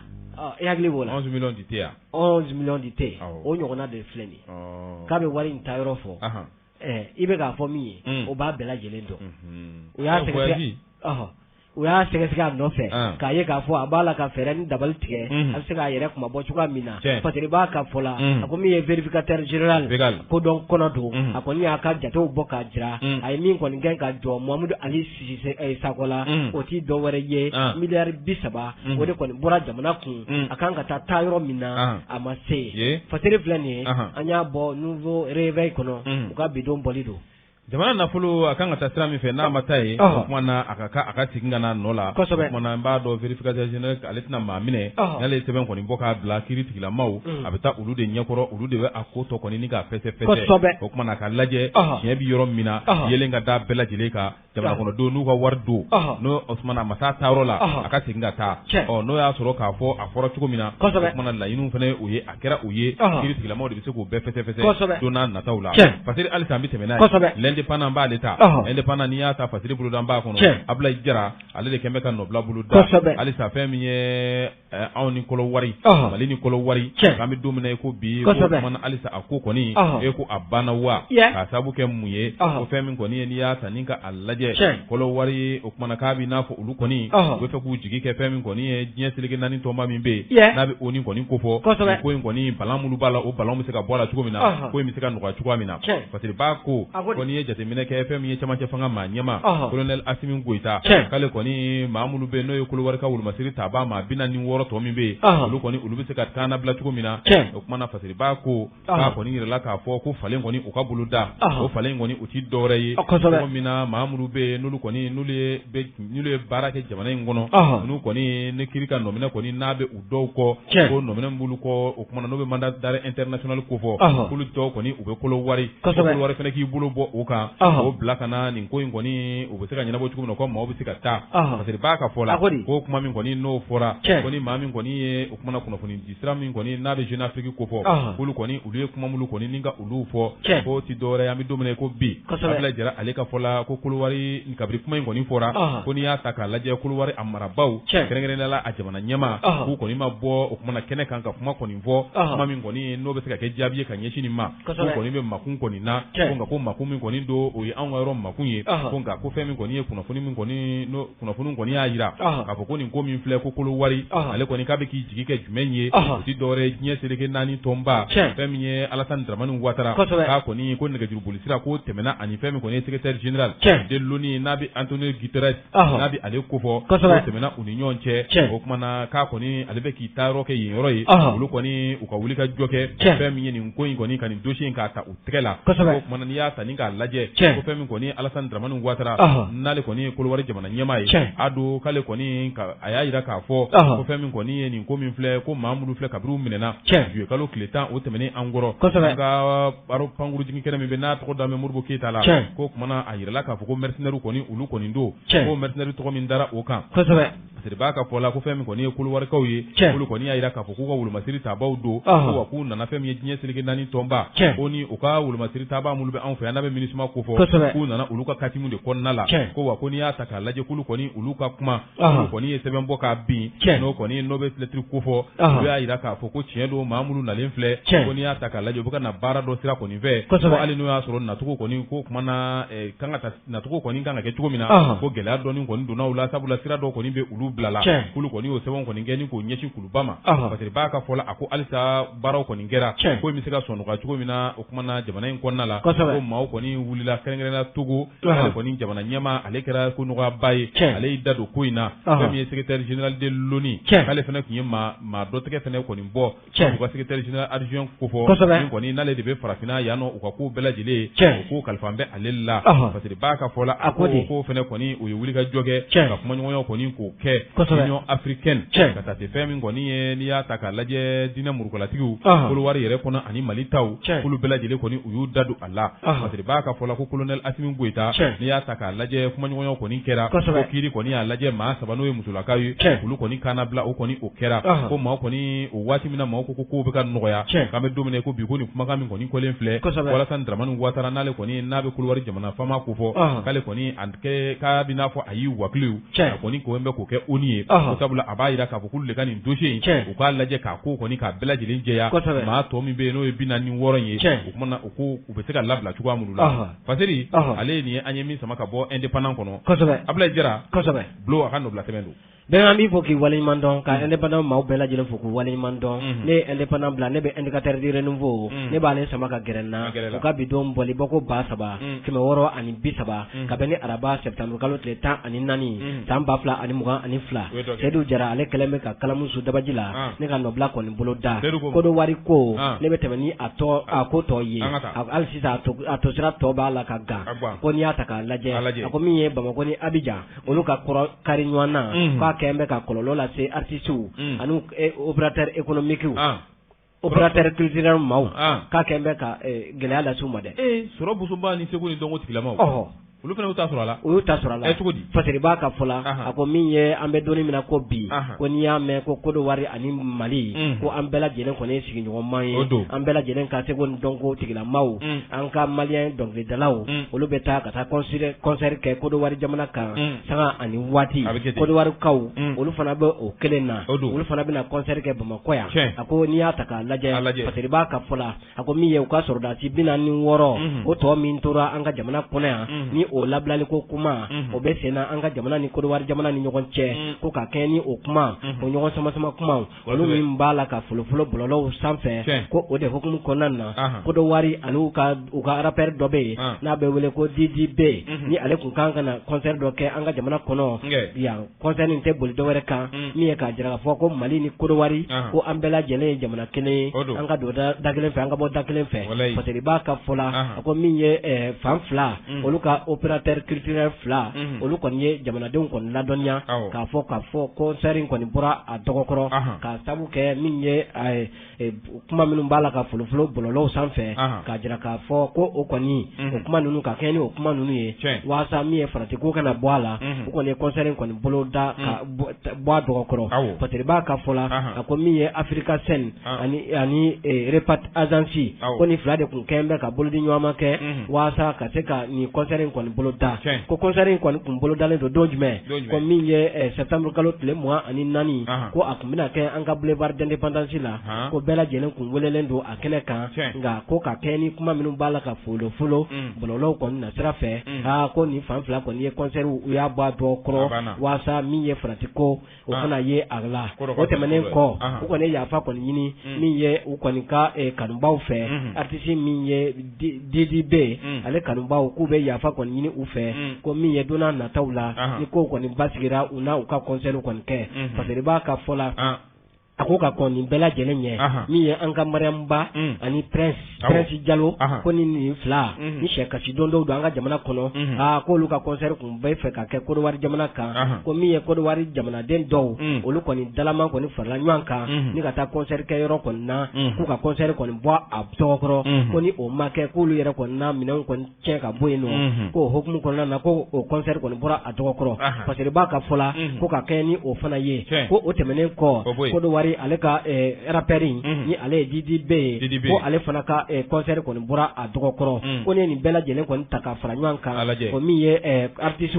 i hakili b'o la 11 millions di te 11 millions di te o ɲɔgɔnna de filɛ nin k'a bɛ wari in ta yɔrɔ fɔ i bɛ k'a fɔ min ye o b'a bɛɛ lajɛlen dɔn u y'a sɛgɛsɛgɛ a nɔfɛ k'a ye k'a fɔ a b'a la ka fɛɛrɛ ni dabali tigɛ a bɛ se k'a yɛrɛ kuma bɔ cogoya min na parce que b'a ka fɔ la a ko min ye vérificateur général ko dɔn kɔnɔ don a kɔni y'a ka jatew bɔ k'a jira a ye min kɔni kɛ ka jɔ Mamadou Ali Sakɔ la o t'i dɔ wɛrɛ ye miliyari 30 o de kɔni bɔra jamana kun a kan ka taa yɔrɔ min na a ma se fasiri filɛ nin ye an y'a bɔ nouveau réveil kɔnɔ u ka bidon bɔli don jamana nafolo a kan ka taa sira min fɛ n'a ma taa ye o kuma na a ka segin ka na nɔ la o kuma na n b'a dɔn vérificateur général ale tɛna maa minɛ n'ale ye sɛbɛn kɔni bɔ k'a bila kiiri tigilamaw a bɛ taa olu de ɲɛkɔrɔ olu de bɛ a ko tɔ kɔni ni k'a fɛsɛ o kuma na ka lajɛ tiɲɛ bɛ yɔrɔ min na yelen ka da bɛɛ lajɛlen kan jamana kɔnɔdenw n'u ka wari don n'o o kuma na a ma taa yɔrɔ la a ka segin ka taa n'o y'a sɔrɔ k'a fɔ a fɔra cogo min na o kuma na laɲiniw fana o ye a kɛra o ye kiiri tigilamaw de bɛ se k'o bɛɛ fɛsɛ don n'a nataw la parce que halisa an bɛ tɛmɛ n'a ye indépendant b'ale ta indépendant n'i y'a ta fasiri boloda b'a kɔnɔ Ablaye Jara ale de kɛn bɛ ka nɔbila bolo da halisa fɛn min ye anw ni kɔlɔ wari Mali ni kɔlɔ wari k'an bɛ don min na i ko bi ko kumana halisa a ko kɔni e ko a banna wa k'a sababu kɛ mun ye ko fɛn min kɔni ye n'i y'a ta ni ka a lajɛ kɔlɔ wari o kumana k'a bɛ n'a fɔ olu kɔni u bɛ fɛ k'u jigi kɛ fɛn min kɔni ye diɲɛ seleke naani tɔnba min bɛ yen n'a bɛ o ni kɔni ko fɔ ko in kɔni balan minnu b'a la o balan bɛ se ka bɔ a la cogo min na ko in bɛ se ka nɔgɔya cogoya min na parce que b'a ko kɔni ye jateminɛ kɛ fɛn min ye camancɛ fanga maa ɲɛma colonel Asimi Goita k'ale kɔni maa minnu bɛ yen n'o ye Kolowari ka wolomasiri taabaa maa 46 tɔ min bɛ yen olu kɔni olu bɛ se ka taa bila cogo min na o kumana fasiri b'a ko k'a kɔni yirala k'a fɔ ko falen kɔni u ka bolo da o falen kɔni u ti dɔwɛrɛ ye cogo min na maa minnu bɛ yen n'olu kɔni n'olu ye baara kɛ jamana in kɔnɔ n'u kɔni ne kiiri ka nɔminɛ kɔni n'a bɛ u dɔw kɔ ko nɔminɛ b'olu kɔ o kumana n'o bɛ mandat d'arrêt international ko fɔ olu dɔw kɔni u bɛ Kolowari Kolowari fana k'i bolo bɔ o kan o bila ka na nin ko in kɔni u bɛ se ka ɲɛnabɔ cogo min na ko maaw bɛ se ka taa parce que b'a ka fɔ la ko kuma min kɔni n'o fɔra ko ni maa min kɔni ye o kumana kunnafoni di sira min kɔni n'a bɛ Jeune Afrique ko fɔ olu kɔni olu ye kuma minnu kɔni ni ka olu fɔ ko ti dɔwɛrɛ an bɛ don min na ko bi Abdoulaye Jara ale ka fɔ la ko Kolowari kabiri kuma in kɔni fɔra ko n'i y'a ta k'a lajɛ Kolowari a marabaw kɛrɛnkɛrɛnnenya la a jamana ɲɛma k'u kɔni ma bɔ o kumana kɛnɛ kan ka kuma kɔni fɔ kuma min kɔni n'o bɛ se ka kɛ jaabi ye ka ɲɛsin nin ma ko kɔni bɛ makun kɔni na ko nka ko makun min kɔni don o ye anw ka yɔrɔ makun ye ko nka ko fɛn min kɔni ye kunnafoni min kɔni kunnafoni kɔni y'a jira k'a fɔ ko nin ko min filɛ ko Kolowari ale kɔni k'a bɛ k'i jigi kɛ jumɛn ye o ti dɔwɛrɛ diɲɛ seleke naani tɔnba fɛn min ye Alassane Dramane Ouattara k'a kɔni ko nɛgɛjuruboli sira ko tɛmɛna ani fɛn min kɔni ye secrétaire général de l'ONU n'a bɛ Antonio Guterres n'a bɛ ale ko fɔ ko tɛmɛna u ni ɲɔgɔn cɛ o kumana k'a kɔni ale bɛ k'i ta yɔrɔ kɛ yen yɔrɔ ye olu kɔni u ka wuli ka jɔ kɛ fɛn min ye nin ko in kɔni ka nin dossier in k'a ta u tɛgɛ la o kumana n'i y'a ta ni k'a lajɛ ko fɛn min kɔni Alassane Dramane Ouattara n'ale kɔni ye Kolowari jamana ɲɛmaa ye a don k'ale kɔni a y'a jira k'a fɔ ko fɛn min kɔni ye nin ko min filɛ ko maa minnu filɛ kabiri u minɛna juillet kalo tile 10 o tɛmɛnen an kɔrɔ an ka baro pankurujigi kɛnɛ min bɛ n'a tɔgɔ da bɛ Modibo Keyita la ko kumana a yirala k'a fɔ ko mercenaires kɔni olu kɔni don ko mercenaires tɔgɔ min dara o kan parce b'a ka fɔ la ko fɛn min kɔni ye Kolowarikaw ye olu kɔni y'a jira k'a fɔ k'u ka wolomasiri taabaw don ko wa k'u nana fɛn min ye diɲɛ seleke naani tɔnba ko ni u ka wolomasiri taabaa minnu bɛ anw fɛ yan n'a bɛ MINUSMA ko fɔ k'u nana olu ka katimu de kɔnɔna la ko wa ko n'i y'a ta k'a lajɛ k'olu kɔni olu ka kuma olu kɔni ye sɛbɛn bɔ k'a bin n'o kɔni ye Nobel lettre ko fɔ olu y'a jira k'a fɔ ko tiɲɛ don maa minnu nalen filɛ ko n'i y'a ta k'a lajɛ u bɛ ka na baara dɔ sira kɔni fɛ ko hali n'o y'a sɔrɔ nacogo kɔni ko kuma na kan ka taa nacogo kɔni kan ka kɛ cogo min na ko gɛlɛya dɔɔni kɔni donna u la sabula sira dɔ kɔni bɛ olu bila la k'olu kɔni y'o sɛbɛn kɔni kɛ ni k'o ɲɛsin kuluba ma parce que b'a ka fɔ la a ko halisa baaraw kɔni kɛra ko in bɛ se ka sɔn nɔgɔya cogo min na o kuma na jamana in kɔnɔna la ko maaw kɔni wulila kɛrɛnkɛrɛnna Togo ale kɔni jamana ɲɛma ale kɛra ko nɔgɔyaba ye ale y'i da don ko in na fɛn min ye secrétaire général de l'ONU k'ale fana tun ye maa dɔ tɛgɛ fana kɔni bɔ u ka secrétaire général adjoint ko fɔ min kɔni n'ale de bɛ farafinna yan nɔ u ka ko bɛɛ lajɛlen o ko kalifa bɛ ale la parce que b'a ka fɔ la a ko fana kɔni o ye wuli ka jɔ kɛ ka kumaɲɔgɔnya kɔni k'o kɛ Union africaine ka taa se fɛn min kɔni ye n'i y'a ta k'a lajɛ diinɛ murukalatigiw Kolowari yɛrɛ kɔnɔ ani Mali taw k'olu bɛɛ lajɛlen kɔni u y'u da don a la parce que b'a ka fɔ la ko colonel Asimi Goïta n'i y'a ta k'a lajɛ kumaɲɔgɔnya kɔni kɛra ko kiiri kɔni y'a lajɛ maa 3 n'o ye musolakaw ye olu kɔni kana bila o kɔni o kɛra ko maa kɔni o waati min na maa ko kow bɛ ka nɔgɔya k'an bɛ don min na ko bi ko nin kumakan min kɔni kɔlen filɛ walasa Dramani Ouattara n'ale kɔni n'a bɛ Kolowari jamana faama ko fɔ k'ale kɔni k'a bɛ n'a fɔ a y'i wakiliw a kɔni ko bɛ k'o kɛ ONU ye ko sabula a b'a jira k'a fɔ k'olu de ka nin dossier in u k'a lajɛ k'a ko kɔni k'a bɛɛ lajɛlen jɛya maa tɔ min bɛ yen n'o ye 46 ye o kumana o ko u bɛ se ka labila cogoya minnu la Faseri ale nin ye an ye min sama ka bɔ indépendant kɔnɔ Ablaye Jara Bulo a ka nɔbila tɛmɛ don bɛn an b'i fɔ k'i waleɲuman dɔn ka indépendant maaw bɛɛ lajɛlen fo k'u waleɲuman dɔn ne ye indépendant bila ne bɛ indicateur de renouveau ne b'ale sama ka gɛrɛ n na u ka bi don bɔli bɔ ko 3,630 ka bɛn ni araba septembre kalo tile 14 san 2022 Seydou Jara ale kɛlen bɛ ka kalamu su dabaji la ne ka nɔbila kɔni bolo da Kodowari ko ne bɛ tɛmɛ ni a ko tɔ ye hali sisan a to sira tɔ b'a la ka gan ko n'i y'a ta k'a lajɛ a ko min ye Bamako ni Abidjan olu ka kɔrɔ kari ɲɔgɔn na kɛlen bɛ ka kɔlɔlɔ lase artistes ani opérateurs économiques opérateur culturel maaw k'a kɛlen bɛ ka gɛlɛya lase u ma dɛ sɔrɔ busunba ni segu ni dɔnko tigilamaw olu fana y'u ta sɔrɔ a la. O y'u ta sɔrɔ a la. Cogo di? Fasiri b'a ka fɔ la. A ko min ye an bɛ donni min na ko bi. Ko n'i y'a mɛn ko Kodowari ani Mali. Ko an bɛɛ lajɛlen kɔni ye sigiɲɔgɔnma ye. O don. An bɛɛ lajɛlen ka se ko dɔnko tigilamaw. An ka Malien dɔnkilidalaw. Olu bɛ taa ka taa concert kɛ Kodowari jamana kan. Sanga ani waati. Kodowari kaw. Olu fana bɛ o kelen na. Olu fana bɛna concert kɛ Bamakɔ yan. A ko n'i y'a ta k'a lajɛ. Fasiri b'a ka fɔ la. A ko min ye u ka sɔrɔdasi 46. O tɔ min tora an ka jamana kɔnɔ yan. Ni o labilali ko kuma o bɛ senna an ka jamana ni Kodowari jamana ni ɲɔgɔn cɛ ko ka kɛ ni o kuma o ɲɔgɔn sama kuma olu min b'a la ka folofolo bɔlɔlɔw sanfɛ ko o de hukumu kɔnɔna na Kodowari ani u ka rappeur dɔ bɛ yen n'a bɛ wele ko DDB ni ale kun kan ka na concert dɔ kɛ an ka jamana kɔnɔ yan concert nin tɛ boli dɔwɛrɛ kan min ye k'a jira k'a fɔ ko Mali ni Kodowari ko an bɛɛ lajɛlen ye jamana kelen ye an ka don da kelen fɛ an ka bɔ da kelen fɛ parce que b'a ka fɔ la ko min ye fan fila olu ka opérateur culturel fila olu kɔni ye jamanadenw kɔni ladɔnniya k'a fɔ concert in kɔni bɔra a dɔgɔkɔrɔ ka sabu kɛ min ye kuma minnu b'a la ka folofolo bɔlɔlɔw sanfɛ k'a jira k'a fɔ ko o kɔni o kuma ninnu ka kɛ ni o kuma ninnu ye waasa min ye farati ko kana bɔ a la o kɔni ye concert in kɔni bolo da ka bɔ a dɔgɔkɔrɔ parce que b'a ka fɔ la a ko min ye Africa Scène ani Repat Agence ko ni fila de kun kɛn bɛ ka bolodi ɲɔgɔn kɛ waasa ka se ka ni concert in kɔni bolo da ko concert in kɔni kun bolo dalen don jumɛn ko min ye septembre kalo tile 24 ko a kun bɛna kɛ an ka boulevard d'indépendance la ko bɛɛ lajɛlen kun welelen don a kɛnɛ kan nka ko ka kɛ ni kuma minnu b'a la ka folofolo bɔlɔlɔw kɔni na sira fɛ ko nin fan fila kɔni ye concert u y'a bɔ a dɔ kɔrɔ waasa min ye farati ko o fana ye a la o tɛmɛnen kɔ u kɔni yafa kɔni ɲini min ye u kɔni ka kanubaw fɛ artiste min ye DDB ale kanubaw k'u bɛ yafa kɔni ɲini u fɛ ko min ye donna nataw la ni ko kɔni basigira u n'a u ka concert kɔni kɛ parce que b'a ka fɔ la a ko ka kɔn nin bɛɛ lajɛlen ɲɛ min ye an ka Mariamba ani Prince Jalo ko ni nin fila ni Cheikh Kasi don dɔw don an ka jamana kɔnɔ ko olu ka concert kun bɛ fɛ ka kɛ Kodowari jamana kan ko min ye Kodowari jamanaden dɔw olu kɔni dalaman kɔni farala ɲɔgɔn kan ni ka taa concert kɛ yɔrɔ kɔni na k'u ka concert kɔni bɔ a tɔgɔkɔrɔ ko ni o ma kɛ k'olu yɛrɛ kɔni na minɛnw kɔni cɛn ka bɔ yen nɔ ko o hukumu kɔnɔna na ko o concert kɔni bɔra a tɔgɔkɔrɔ parce que b'a ka fɔ la ko ka kɛ ni o fana ye ko o tɛmɛnen kɔ Kodowari ale ka rappeur ni ale ye DDB ko ale fana ka concert kɔni bɔra a dɔgɔkɔrɔ ko ne nin bɛɛ lajɛlen kɔni ta ka fara ɲɔgɔn kan ko min ye artistes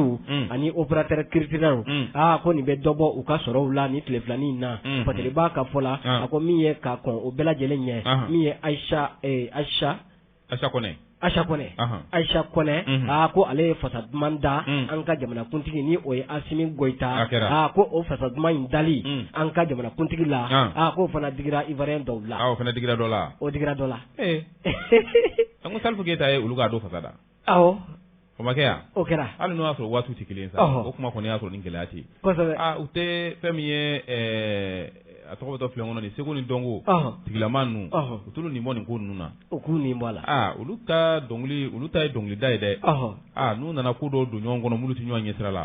ani opérateur culturel ko nin bɛ dɔ bɔ u ka sɔrɔw la ni tile filanin in na parce que b'a ka fɔ la a ko min ye ka kɔn o bɛɛ lajɛlen ɲɛ min ye Aisha Kone ko ale ye fasa duman da an ka jamanakuntigi ni o ye Asimi Goïta ko o fasa duman in dali an ka jamanakuntigi la ko fana digira Ivoirien dɔw la o fana digira dɔ la o digira dɔ la an ko Salif Keita ye olu ka do fasa da Awɔ. O ma kɛ yan. O kɛra. Hali n'o y'a sɔrɔ waatiw tɛ kelen sa. O kuma kɔni y'a sɔrɔ ni gɛlɛya tɛ. Kosɛbɛ. U tɛ fɛn min ye a tɔgɔ bɛ tɔ filɛ kɔnɔ nin Segu ni Dɔnko. Tigilama ninnu. U t'olu nin bɔ nin ko ninnu na. U k'u nin bɔ a la. Olu ta ye dɔnkilida ye dɛ. N'u nana ko dɔw don ɲɔgɔn kɔnɔ minnu tɛ ɲɔgɔn ɲɛ sira la.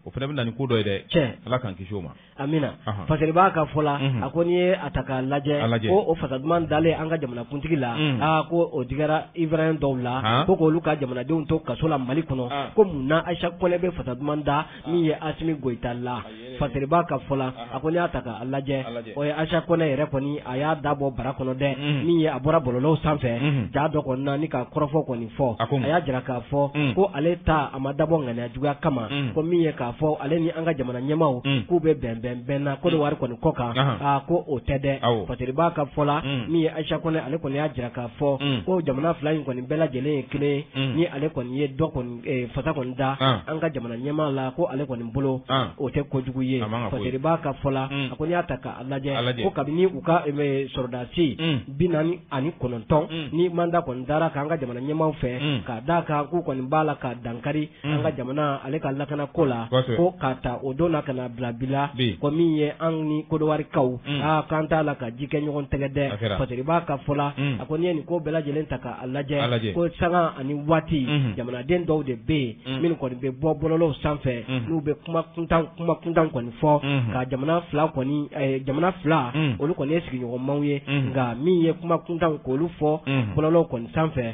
O fana bɛ na ni ko dɔ ye dɛ. Tiɲɛ. Ala k'an kisi o ma. Amina. Parce que b'a ka fɔ la a ko n'i ye a ta k'a lajɛ ko o fasa duman dalen an ka jamanakuntigi la ko o digɛra Ivoirien dɔw la ko k'olu ka jamanadenw to kaso la Mali kɔnɔ ko mun na Ayisa Kɔnɛ bɛ fasa duman da min ye Asimi Goyita la. Parce que b'a ka fɔ la a ko n'i y'a ta k'a lajɛ o ye Ayisa Kɔnɛ yɛrɛ kɔni a y'a dabɔ bara kɔnɔ dɛ min ye a bɔra bɔlɔlɔw sanfɛ jaa dɔ kɔni na ni ka kɔrɔfɔ kɔni fɔ a y'a jira k'a fɔ ko ale ta a ma dabɔ ŋaniya juguya kama ko min ye k'a fɔ ale ni an ka jamana ɲɛmaw k'u bɛ bɛn na ko wari kɔni kɔ kan ko o tɛ dɛ parce que b'a ka fɔ la min ye Ayisa Kɔnɛ ale kɔni y'a jira k'a fɔ ko jamana fila in kɔni bɛɛ lajɛlen ye kelen ni ale kɔni ye dɔ kɔni fasa kɔni da an ka jamana ɲɛmaa la ko ale kɔni bolo o tɛ kojugu ye parce que b'a ka fɔ la a ko n'i y'a ta k'a lajɛ ko kabini u ka sɔrɔdasi 49 ni mandat kɔni dara k'an ka jamana ɲɛmaaw fɛ k'a d'a kan k'u kɔni b'a la ka dankari an ka jamana ale ka lakana ko la ko k'a ta o don na ka na bila bila ko min ye an ni Kodowarikaw k'an t'a la ka ji kɛ ɲɔgɔn tɛgɛ dɛ parce que b'a ka fɔ la a ko n'i ye nin ko bɛɛ lajɛlen ta k'a lajɛ ko sanga ani waati jamanaden dɔw de bɛ yen minnu kɔni bɛ bɔ bɔlɔlɔw sanfɛ n'u bɛ kuma kuntan kɔni fɔ ka jamana fila olu kɔni ye sigiɲɔgɔnmaw ye nka min ye kuma kuntan k'olu fɔ bɔlɔlɔw kɔni sanfɛ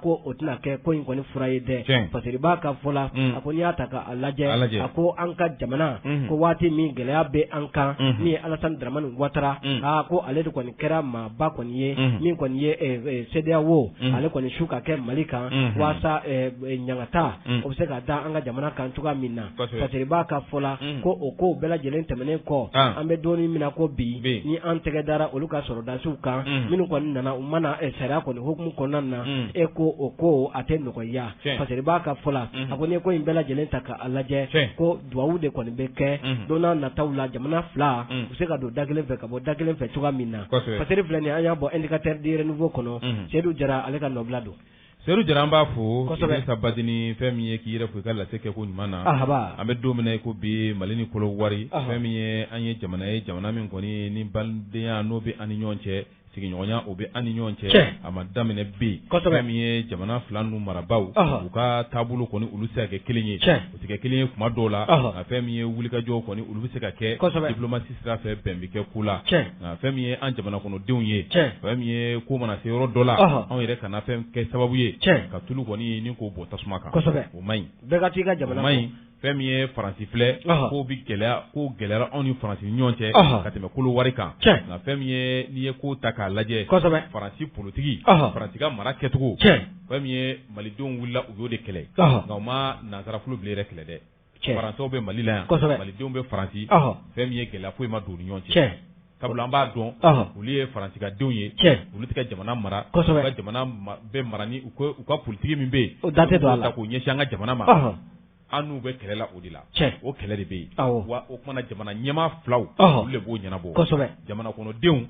ko o tɛna kɛ ko in kɔni fura ye dɛ parce que b'a ka fɔ la a ko n'i y'a ta k'a lajɛ a ko an ka jamana ko waati min gɛlɛya bɛ an kan ni ye Alassane Dramane Ouattara ko ale de kɔni kɛra maaba kɔni ye min kɔni ye CEDEAO ale kɔni su ka kɛ Mali kan waasa ɲangata o bɛ se ka da an ka jamana kan cogoya min na parce que b'a ka fɔ la ko o ko bɛɛ lajɛlen tɛmɛnen kɔ an bɛ donni min na ko bi ni an tɛgɛ dara olu ka sɔrɔdasiw kan minnu kɔni nana u mana sariya kɔni hukumu kɔnɔna na ko o ko a tɛ nɔgɔya parce que b'a ka fɔ la a ko n'i ko in bɛɛ lajɛlen ta k'a lajɛ ko duwawu de kɔni bɛ kɛ don n'a nataw la jamana fila u se ka don da kelen fɛ ka bɔ da kelen fɛ cogoya min na parce que filɛ nin an y'a bɔ indicateur de renouveau kɔnɔ Seydou Jara ale ka nɔbila don. Seydou Jara an b'a fo Idrissa Badini fɛn min ye k'i yɛrɛ fo i ka lase kɛ ko ɲuman na an bɛ don min na i ko bi Mali ni Kolowari fɛn min ye an ye jamana min kɔni ni balimaya n'o bɛ an ni ɲɔgɔn cɛ sigiɲɔgɔnya o bɛ an ni ɲɔgɔn cɛ a ma daminɛ bi fɛn min ye jamana fila ninnu marabaaw u ka taabolo kɔni olu se ka kɛ kelen ye u tɛ kɛ kelen ye kuma dɔw la nka fɛn min ye wulikajɔw kɔni olu bɛ se ka kɛ diplomasi sira fɛ bɛn bɛ kɛ ko la nka fɛn min ye an jamana kɔnɔdenw ye fɛn min ye ko mana se yɔrɔ dɔ la anw yɛrɛ kana fɛn kɛ sababu ye ka tulu kɔni ni k'o bɔ tasuma kan o man ɲi bɛɛ ka t'i ka jamana kɔnɔ fɛn min ye Faransi filɛ ko gɛlɛyara anw ni Faransi ni ɲɔgɔn cɛ ka tɛmɛ Kolowari kan nka fɛn min ye n'i ye ko ta k'a lajɛ Faransi politiki Faransi ka mara kɛcogo fɛn min ye malidenw wulila u y'o de kɛlɛ nka u ma nansarafulu bile yɛrɛ kɛlɛ dɛ Faransɛw bɛ Mali la yan malidenw bɛ Faransi fɛn min ye gɛlɛya foyi ma don u ni ɲɔgɔn cɛ sabula an b'a dɔn olu ye Faransikadenw ye olu tɛ ka jamana mara u ka jamana bɛ mara ni u ka politiki min bɛ yen u ta k'o ɲɛsin an ka jamana ma an n'u bɛ kɛlɛ la o de la o kɛlɛ de bɛ yen wa o kumana jamana ɲɛmaa filaw olu de b'o ɲɛnabɔ jamana kɔnɔdenw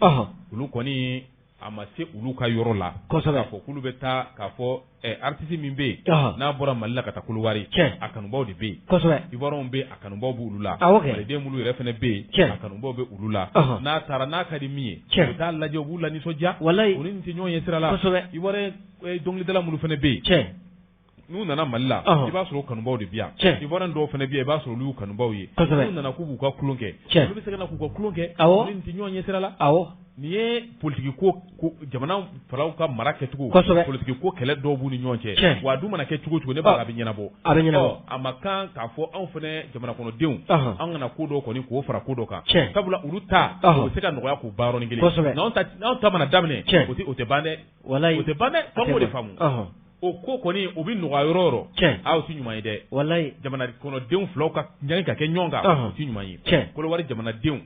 olu kɔni a ma se olu ka yɔrɔ la k'a fɔ k'olu bɛ taa k'a fɔ artiste min bɛ yen n'a bɔra Mali la ka taa Kolowari a kanubaw de bɛ yen Ivoirien bɛ a kanubaw b'olu la maliden minnu yɛrɛ fana bɛ yen a kanubaw bɛ olu la n'a taara n'a ka di min ye u bɛ taa lajɛ u b'u lanisɔndiya u ni nin tɛ ɲɔgɔn ye sira la Ivoirien dɔnkilidala minnu fana bɛ yen n'u nana Mali la i b'a sɔrɔ kanubaw de bi yan Ivoirien dɔw fana bɛ yan i b'a sɔrɔ olu y'u kanubaw ye n'u nana k'u b'u ka kulon kɛ olu bɛ se ka na k'u ka kulon kɛ olu ni tɛ ɲɔgɔn ye sira la nin ye politiki ko jamana falaw ka mara kɛcogo politiki ko kɛlɛ dɔw b'u ni ɲɔgɔn cɛ wa a dun mana kɛ cogo cogo ne b'a a bɛ ɲɛnabɔ a ma kan k'a fɔ anw fana jamana kɔnɔdenw an kana ko dɔw kɔni k'o fara ko dɔ kan sabula olu ta o bɛ se ka nɔgɔya k'u baara yɔrɔnin kelen n'anw ta mana daminɛ o tɛ ban dɛ o tɛ ban dɛ f'an k'o de faamu o ko kɔni o bɛ nɔgɔya yɔrɔ o yɔrɔ o tɛ ɲuman ye dɛ jamana kɔnɔdenw filaw ka ɲangi ka kɛ ɲɔgɔn kan o tɛ ɲuman ye Kolowari jamanadenw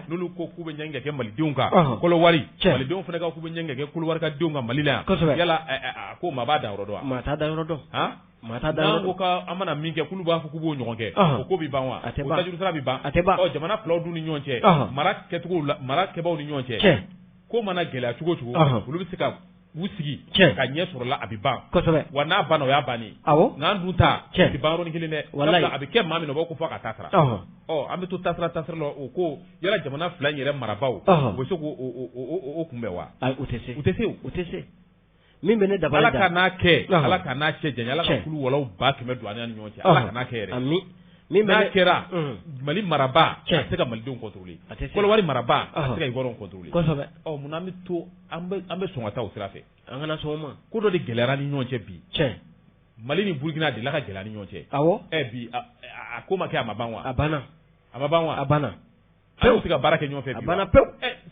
n'olu ko k'u bɛ ɲangi ka kɛ malidenw kan Kolowari malidenw fana ka k'u bɛ ɲangi ka kɛ Kolowari ka denw kan Mali la yan yala a ko maa b'a da yɔrɔ dɔn wa maa t'a da yɔrɔ dɔn n'an ko an mana min kɛ k'olu b'a fɔ k'u b'o ɲɔgɔn kɛ o ko bɛ ban wa o tajuru sira bɛ ban jamana filaw dun ni ɲɔgɔn cɛ mara kɛbagaw ni ɲɔgɔn cɛ ko mana gɛlɛya cogo o cogo olu bɛ se ka u sigi ka ɲɛ sɔrɔ la a bɛ ban wa n'a banna o y'a bannen n'an dun ta tɛ ban yɔrɔnin kelen dɛ a bɛ kɛ maa min na o b'a ko fɔ ka tasira an bɛ to tasira la o ko yala jamana fila yɛrɛ marabaaw u bɛ se k'o kunbɛn wa u tɛ se min bɛ ne dabali Ala ka n'a kɛ Ala ka n'a cɛ janya Ala ka kulu wɔlɔw 100 don an ni ɲɔgɔn cɛ Ala ka n'a kɛ yɛrɛ min n'a kɛra Mali marabaa a tɛ se ka malidenw contrôler Kolowari marabaa a tɛ se ka Ivoirien contrôler mun an bɛ to an bɛ sɔn ka taa o sira fɛ an kana sɔn o ma ko dɔ de gɛlɛyara ni ɲɔgɔn cɛ bi Mali ni Burkina de la ka gɛlɛya ni ɲɔgɔn cɛ bi a ko ma kɛ a ma ban wa a banna an bɛ se ka baara kɛ ɲɔgɔn fɛ bi a banna pewu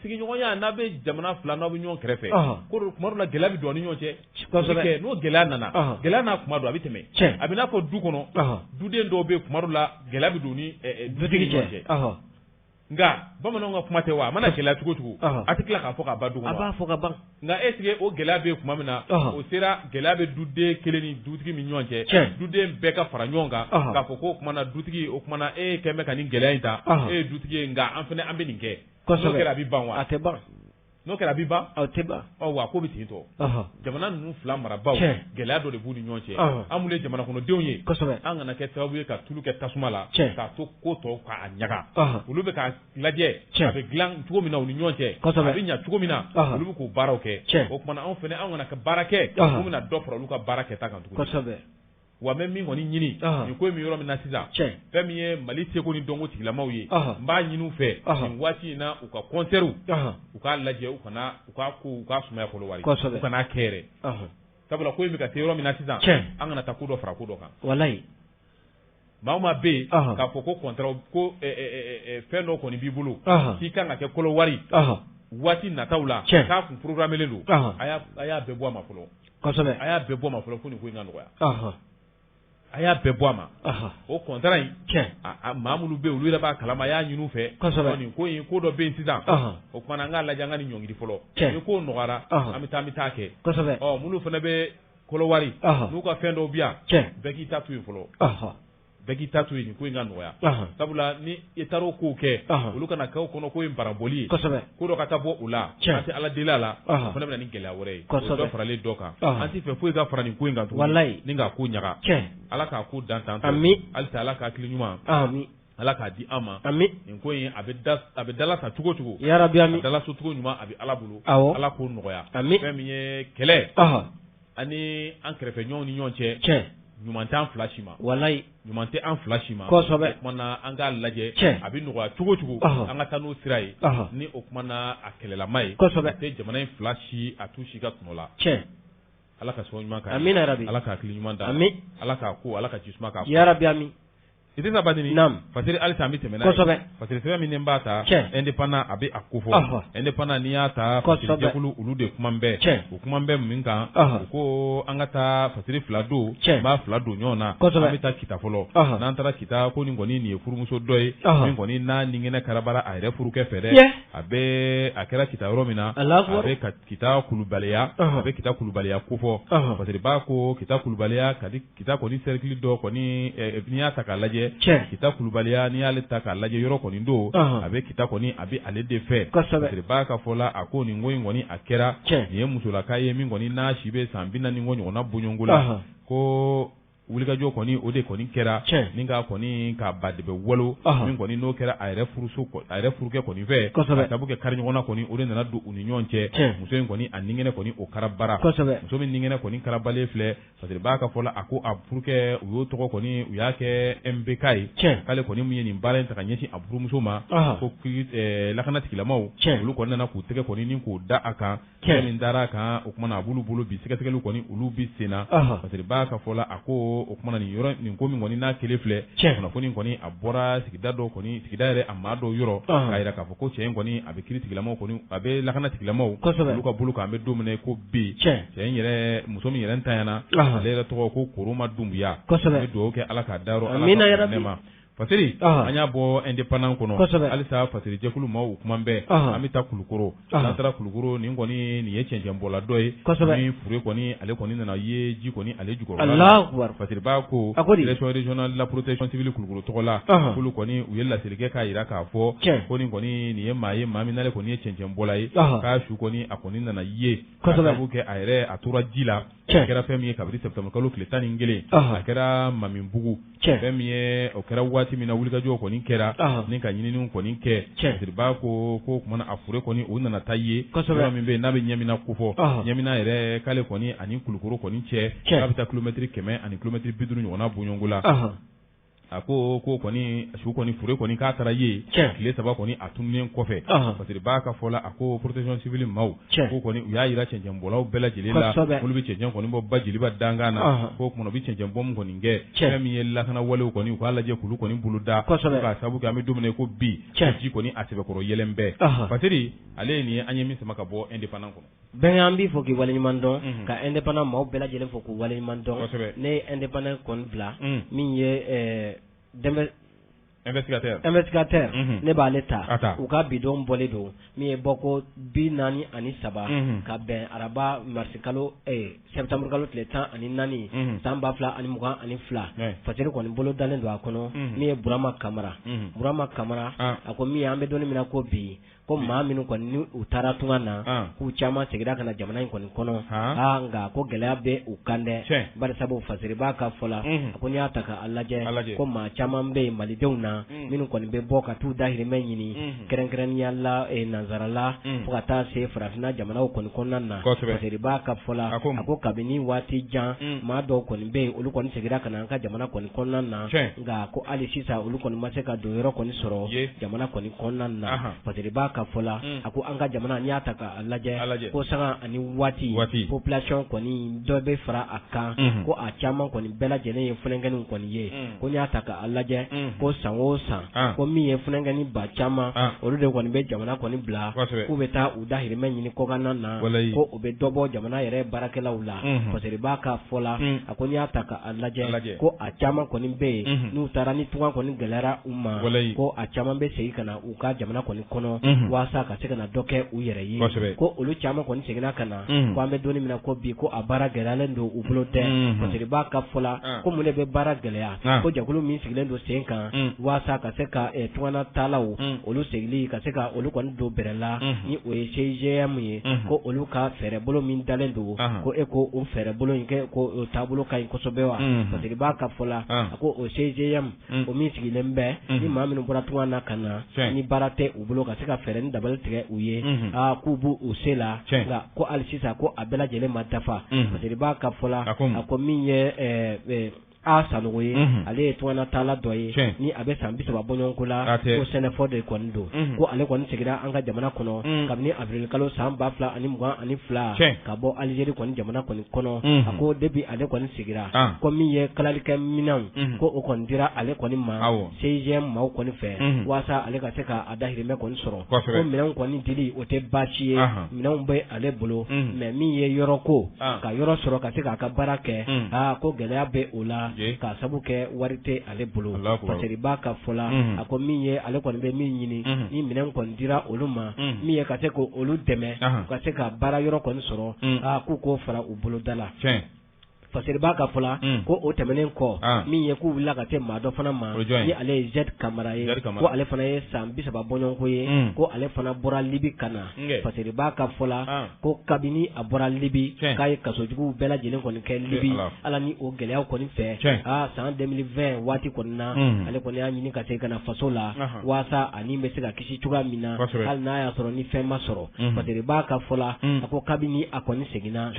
sigiɲɔgɔnya n'a bɛ jamana fila n'aw bɛ ɲɔgɔn kɛrɛfɛ ko tuma dɔ la gɛlɛya bɛ don ni ɲɔgɔn cɛ n'o gɛlɛya nana gɛlɛya n'a kuma don a bɛ tɛmɛ a bɛ n'a fɔ du kɔnɔ duden dɔw bɛ kuma dɔ la gɛlɛya bɛ don ni dutigi ni ɲɔgɔn cɛ nka bamananw ka kuma tɛ wa a mana gɛlɛya cogo cogo a tɛ tila k'a fɔ k'a ban du kɔnɔ a b'a fɔ ka ban nka est-ce que o gɛlɛya bɛ kuma min na o sera gɛlɛya bɛ duden kelen ni dutigi ni ɲɔgɔn cɛ duden bɛɛ ka fara ɲɔgɔn kan k'a fɔ ko o kumana dutigi o kumana e kɛlen bɛ ka nin gɛlɛya in ta e ye dutigi ye nka an fana an bɛ nin kɛ n'o kɛra a bɛ ban wa a tɛ ban n'o kɛra a bɛ ban a tɛ ban wa ko bɛ ten tɔ jamana ninnu fila marabaaw gɛlɛya dɔ de b'u ni ɲɔgɔn cɛ an minnu ye jamana kɔnɔdenw ye an kana kɛ sababu ye ka tulu kɛ tasuma la k'a to ko tɔw k'a ɲaga olu bɛ k'a lajɛ a bɛ dilan cogo min na u ni ɲɔgɔn cɛ a bɛ ɲɛ cogo min na olu bɛ k'o baaraw kɛ o kumana anw fana an kana kɛ baara kɛ u bɛna dɔ fara olu ka baara kɛta kan tuguni wa n bɛ min kɔni ɲini nin ko in bɛ yɔrɔ min na sisan fɛn min ye Mali seko ni dɔnko tigilamaw ye n b'a ɲini u fɛ nin waati in na u ka concert u k'a lajɛ u ka sumaya Kolowari u kana kɛ yɛrɛ sabula ko in bɛ ka se yɔrɔ min na sisan an kana taa ko dɔ fara ko dɔ kan walayi maa o maa bɛ yen k'a fɔ ko contrat ko fɛn dɔ kɔni b'i bolo k'i kan ka kɛ Kolowari waati nataw la k'a kun programmelen don a y'a bɛɛ bɔ a ma fɔlɔ a y'a bɛɛ bɔ a ma fɔlɔ fo nin ko in ka nɔgɔya a y'a bɛɛ bɔ a ma o contrat in maa minnu bɛ yen olu yɛrɛ b'a kalama a y'a ɲini u fɛ nin ko in ko dɔ bɛ yen sisan o kumana an k'a lajɛ an ka nin ɲɔngiri fɔlɔ ni ko nɔgɔyara an bɛ taa kɛ minnu fana bɛ Kolowari n'u ka fɛn dɔw bɛ yan bɛɛ k'i ta to yen fɔlɔ bɛɛ k'i ta to yen nin ko in ka nɔgɔya sabula ni i taara o kow kɛ olu kana kɛ o kɔnɔ ko in barabɔli ye ko dɔ ka taa bɔ o la an tɛ Ala deli a la o fana bɛ na ni gɛlɛya wɛrɛ ye o dɔ faralen dɔ kan an tɛ fɛ foyi ka fara nin ko in kan tuguni ni k'a ko ɲaga Ala k'a ko dan tan halisa Ala ka hakili ɲuman Ala k'a di an ma nin ko in a bɛ dala ta cogo cogo a dala so cogo ɲuman a bɛ Ala bolo Ala k'o nɔgɔya fɛn min ye kɛlɛ ani an kɛrɛfɛ ɲɔgɔnw ni ɲɔgɔn cɛ ɲuman tɛ an fila si ma ɲuman tɛ an fila si ma o kumana an k'a lajɛ a bɛ nɔgɔya cogo cogo an ka taa n'o sira ye ni o kumana a kɛlɛlama ye tɛ jamana in fila si a t'u si ka tɔnɔ la Ala ka sɔn ɲuman k'a Ala ka hakili ɲuman d'a ma Ala k'a ko Ala ka jisuma k'a ko Idrissa Badini Fasiri halisa an bɛ tɛmɛ n'a ye Fasiri sɛbɛn min b'a ta indépendant a bɛ a ko fɔ indépendant n'i y'a ta Fasiri jɛkulu olu de kuma bɛɛ o kuma bɛɛ min kan u ko an ka taa Fasiri fila don n b'a fila don ɲɔgɔn na an bɛ taa kita fɔlɔ n'an taara kita ko nin kɔni nin ye furumuso dɔ ye min kɔni n'a ninkɛnɛ karabara a yɛrɛ furukɛ fɛ dɛ a kɛra kita yɔrɔ min na a bɛ ka kita kulubaliya a bɛ kita kulubaliya ko fɔ Fasiri b'a ko kita kulubaliya kadi kita kɔni cercle dɔ kɔni n'i y'a ta k'a lajɛ kita kulubaliya n'i y'ale ta k'a lajɛ yɔrɔ kɔni don a bɛ kita kɔni a bɛ ale de fɛ Fasiri b'a ka fɔ la a ko nin ko in kɔni a kɛra nin ye musolaka ye min kɔni n'a si bɛ san 40 ɲɔgɔnna bɔɲɔgɔnko la ko wulikajɔ kɔni o de kɔni kɛra ni ka kɔni ka badɛbɛ walo min kɔni n'o kɛra a yɛrɛ furukɛ kɔni fɛ ka sabu kɛ kari ɲɔgɔnna kɔni o de nana don u ni ɲɔgɔn cɛ muso in kɔni a ninkɛnɛ kɔni o karabara muso min ninkɛnɛ kɔni karabalen filɛ Fasiri b'a ka fɔ la a ko a furukɛ u y'o tɔgɔ kɔni u y'a kɛ MBK ye k'ale kɔni min ye nin baara in ta ka ɲɛsin a furumuso ma ko lakana tigilamaw olu kɔni nana k'u tɛgɛ kɔni ni k'o da a kan min dara a kan o kumana a b'olu bolo bi sɛgɛsɛgɛliw kɔni olu bi sen na Fasiri b'a ka fɔ la a ko o kumana nin ko min kɔni n'a kelen filɛ kunnafoni kɔni a bɔra sigida dɔw kɔni sigida yɛrɛ a maa dɔw yɔrɔ k'a yira k'a fɔ ko cɛ in kɔni a bɛ kiiri tigilamaw kɔni a bɛ lakana tigilamaw olu ka bolo kan an bɛ don min na ko bi cɛ in yɛrɛ muso min yɛrɛ ntanyana ale yɛrɛ tɔgɔ ko Koroma Dumbuya an bɛ dugawu kɛ Ala k'a dayɔrɔ Ala ka nɛɛma fasiri an y'a bɔ indépendant kɔnɔ halisa fasiri jɛkulu maaw kuma bɛɛ an bɛ taa Kulukoro n'an taara Kulukoro nin kɔni nin ye cɛncɛnbɔla dɔ ye ni Fure kɔni ale kɔni nana ye ji kɔni ale jukɔrɔla fasiri b'a ko direction régionale de la protection civile Kulukoro tɔgɔ la k'olu kɔni u ye lasirikɛ k'a yira k'a fɔ ko nin kɔni nin ye maa ye maa min n'ale kɔni ye cɛncɛnbɔla ye k'a su kɔni a kɔni nana ye ka sababu kɛ a yɛrɛ a tora ji la a kɛra fɛn min ye kabini septembre kalo tile 11 a kɛra Maminbugu fɛn min ye o kɛra waati min na wulikajɔ kɔni kɛra ni ka ɲininiw kɔni kɛ fasiri b'a ko kumana a Fure kɔni u nana taa ye yɔrɔ min bɛ yen n'a bɛ Ɲamina kofɔ Ɲamina yɛrɛ k'ale kɔni ani Kulukoro kɔni cɛ k'a bɛ taa kilomɛtiri 100 ani kilomɛtiri 50 ɲɔgɔnna bɔɲɔgɔnko la a ko kɔni su kɔni Fure kɔni k'a taara ye tile 3 kɔni a tununnen kɔfɛ fasiri b'a ka fɔ la a ko protection civile maaw ko kɔni u y'a yira cɛncɛnbɔlaw bɛɛ lajɛlen la olu bɛ cɛncɛn kɔni bɔ ba jeliba dangan na ko kumana u bɛ cɛncɛnbɔ min kɔni kɛ fɛn min ye lakana walew kɔni u k'a lajɛ k'olu kɔni bolo da k'a sababu kɛ an bɛ don min na ko bi ji kɔni a sɛbɛkɔrɔ yɛlɛn bɛɛ fasiri ale ye nin ye an ye min sama ka bɔ indépendant kɔnɔ bɛɛ an b'i fɔ k'i waleɲuman dɔn ka indépendant maaw bɛɛ lajɛlen fɔ k'u waleɲuman dɔn ne ye indépendant kɔni bila min ye investigateur ne b'ale ta u ka bidon bɔlen don min ye bɔ ko 43 ka bɛn araba marisi kalo septembre kalo tile 14 san 2022 fasiri kɔni bolo dalen don a kɔnɔ min ye Burama Kamara a ko min ye an bɛ donni min na ko bi ko maa minnu kɔni ni u taara tunga na k'u caman segira ka na jamana in kɔni kɔnɔ nka ko gɛlɛya bɛ u kan dɛ bari sabu fasiri b'a ka fɔ la a ko n'i y'a ta k'a lajɛ ko maa caman bɛ yen malidenw na minnu kɔni bɛ bɔ ka t'u dahirimɛ ɲini kɛrɛnkɛrɛnnenya la nanzarala fo ka taa se farafinna jamanaw kɔni kɔnɔna na fasiri b'a ka fɔ la a ko kabini waati jan maa dɔw kɔni bɛ yen olu kɔni segira ka na an ka jamana kɔni kɔnɔna na nka ko hali sisan olu kɔni ma se ka don yɔrɔ kɔni sɔrɔ jamana kɔni kɔnɔna na fasiri b'a ka fɔ la a ko an ka jamana n'i y'a ta k'a lajɛ ko sanga ani waati population kɔni dɔ bɛ fara a kan ko a caman kɔni bɛɛ lajɛlen ye funɛnkɛniw kɔni ye ko n'i y'a ta k'a lajɛ ko san o san ko min ye funɛnkɛni ba caman olu de kɔni bɛ jamana kɔni bila k'u bɛ taa u dahirimɛ ɲini kɔkanna na ko u bɛ dɔ bɔ jamana yɛrɛ baarakɛlaw la fasiri b'a ka fɔ la a ko n'i y'a ta k'a lajɛ ko a caman kɔni bɛ yen n'u taara ni tunga kɔni gɛlɛyara u ma ko a caman bɛ segin ka na u ka jamana kɔni kɔnɔ waasa ka se ka na dɔ kɛ u yɛrɛ ye ko olu caman kɔni seginna ka na ko an bɛ donni min na ko bi ko a baara gɛlɛyalen don u bolo tɛ fasiri b'a ka fɔ la ko mun de bɛ baara gɛlɛya ko jɛkulu min sigilen don sen kan waasa ka se ka tungana taalaw olu segili ka se ka olu kɔni don bɛrɛ la ni o ye CGM ye ko olu ka fɛɛrɛ bolo min dalen don ko ko o fɛɛrɛ bolo in kɛ ko o taabolo ka ɲi kosɛbɛ wa fasiri b'a ka fɔ la a ko o CGM o min sigilen bɛ ni maa minnu bɔra tunga na ka na ni baara tɛ u bolo ka se ka fɛɛrɛ ni dabali tigɛ u ye k'u b'u u se la nka ko hali sisan ko a bɛɛ lajɛlen ma dafa fasiri b'a ka fɔ la a ko min ye Sanogo ye ale ye tungana taala dɔ ye ni a bɛ san 30 bɔɲɔgɔnko la ko sɛnɛfɔ de kɔni don ko ale kɔni segira an ka jamana kɔnɔ kabini avril kalo san 2022 ka bɔ Algérie kɔni jamana kɔni kɔnɔ a ko depuis ale kɔni segira ko min ye kalalikɛ minɛnw ko o kɔni dira ale kɔni ma CGM maaw kɔni fɛ waasa ale ka se ka a dahirimɛ kɔni sɔrɔ ko minɛnw kɔni dili o tɛ baasi ye minɛnw bɛ ale bolo mais min ye yɔrɔ ko ka yɔrɔ sɔrɔ ka se k'a ka baara kɛ ko gɛlɛya bɛ o la ka sabu kɛ wari tɛ ale bolo fasiri b'a ka fɔ la a ko min ye ale kɔni bɛ min ɲini ni minɛn kɔni dira olu ma min ye ka se ko olu dɛmɛ ka se ka baara yɔrɔ kɔni sɔrɔ k'u k'o fara u boloda la fasiri b'a ka fɔ la ko o tɛmɛnen kɔ min ye k'u wulila ka se maa dɔ fana ma ni ale ye Z Kamara ye ko ale fana ye san 30 bɔɲɔgɔnko ye ko ale fana bɔra Libi ka na fasiri b'a ka fɔ la ko kabini a bɔra Libi k'a ye kasojuguw bɛɛ lajɛlen kɔni kɛ Libi ala ni o gɛlɛyaw kɔni fɛ san 2020 waati kɔni na ale kɔni y'a ɲini ka se ka na faso la waasa ani bɛ se ka kisi cogoya min na hali n'a y'a sɔrɔ ni fɛn ma sɔrɔ fasiri b'a ka fɔ la a ko kabini a kɔni seginna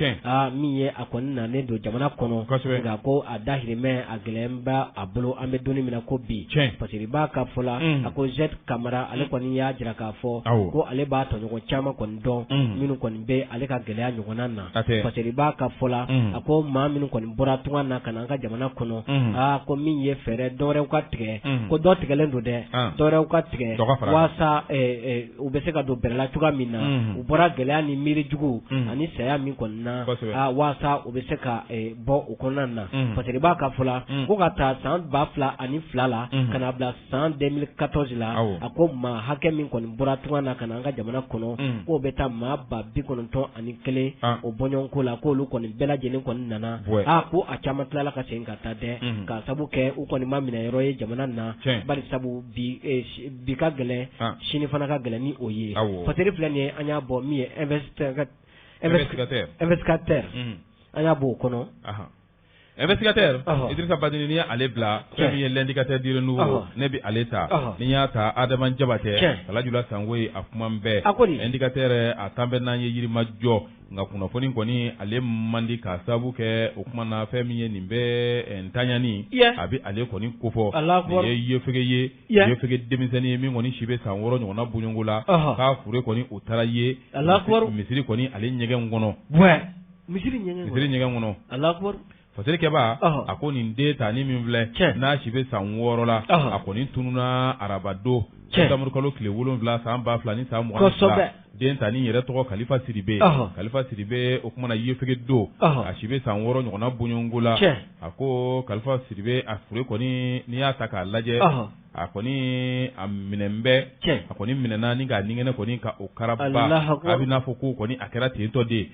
min ye a kɔni nalen don jamana kɔnɔ nka ko a dahirimɛ a gɛlɛn bɛ a bolo an bɛ donni min na ko bi fasiri b'a ka fɔ la a ko Z Kamara ale kɔni y'a jira k'a fɔ ko ale b'a tɔɲɔgɔn caman kɔni dɔn minnu kɔni bɛ ale ka gɛlɛya ɲɔgɔnna na fasiri b'a ka fɔ la a ko maa minnu kɔni bɔra tunga na ka na an ka jamana kɔnɔ ko min ye fɛɛrɛ dɔwɛrɛw ka tigɛ ko dɔ tigɛlen don dɛ dɔwɛrɛw ka tigɛ waasa u bɛ se ka don bɛrɛ la cogoya min na u bɔra gɛlɛya ni miiri jugu ani saya min kɔni na waasa u bɛ se ka bɔ o kɔnɔna na parce que b'a ka fɔla ko ka taa san 2002 la ka na bila san 2014 la a ko maa hakɛ min kɔni bɔra tunga na ka na an ka jamana kɔnɔ k'o bɛ taa maa 91 o bɔɲɔgɔnko la k'olu kɔni bɛɛ lajɛlen kɔni nana ko a caman tilala ka segin ka taa dɛ ka sabu kɛ u kɔni ma minɛ yɔrɔ ye jamana na bari sabu bi ka gɛlɛn sini fana ka gɛlɛn ni o ye fatiri filɛ nin ye an y'a bɔ min ye investigateur an y'a bɔ o kɔnɔ investigateur Idrissa Badini ni ale bila fɛn min ye l'indicateur dire nouveau ne bi ale ta ni y'a ta Adama Jabate Alajula Sangoyi a kuma bɛɛ indicateur a tan bɛ n'an ye yirimajɔ nka kunnafoni kɔni ale mandi ka sababu kɛ o kuma na fɛn min ye nin bɛ ntanyani a bɛ ale kɔni kofɔ ye yefege denmisɛnnin ye min kɔni si bɛ san 6 ɲɔgɔnna bonyɔngo la k'a fure kɔni o taara ye misiri kɔni ale ɲɛgɛn kɔnɔ misiri ɲɛgɛn kɔnɔ Fatirikɛba a ko nin den ta ni min filɛ n'a si bɛ san 6 la a kɔni tununa arabado Samuru kalo tile 7 san 2000 ni san 20 den ta ni yɛrɛ tɔgɔ Kalifa Sidibe o kuma na yefege do a si bɛ san 6 ɲɔgɔnna bonyɔngo la a ko Kalifa Sidibe a fure kɔni n'i y'a ta k'a lajɛ a kɔni a minɛn bɛ a kɔni minɛna ni k'a ningɛnɛ kɔni ka o karaba a bɛ n'a fɔ ko kɔni a kɛra tentɔ de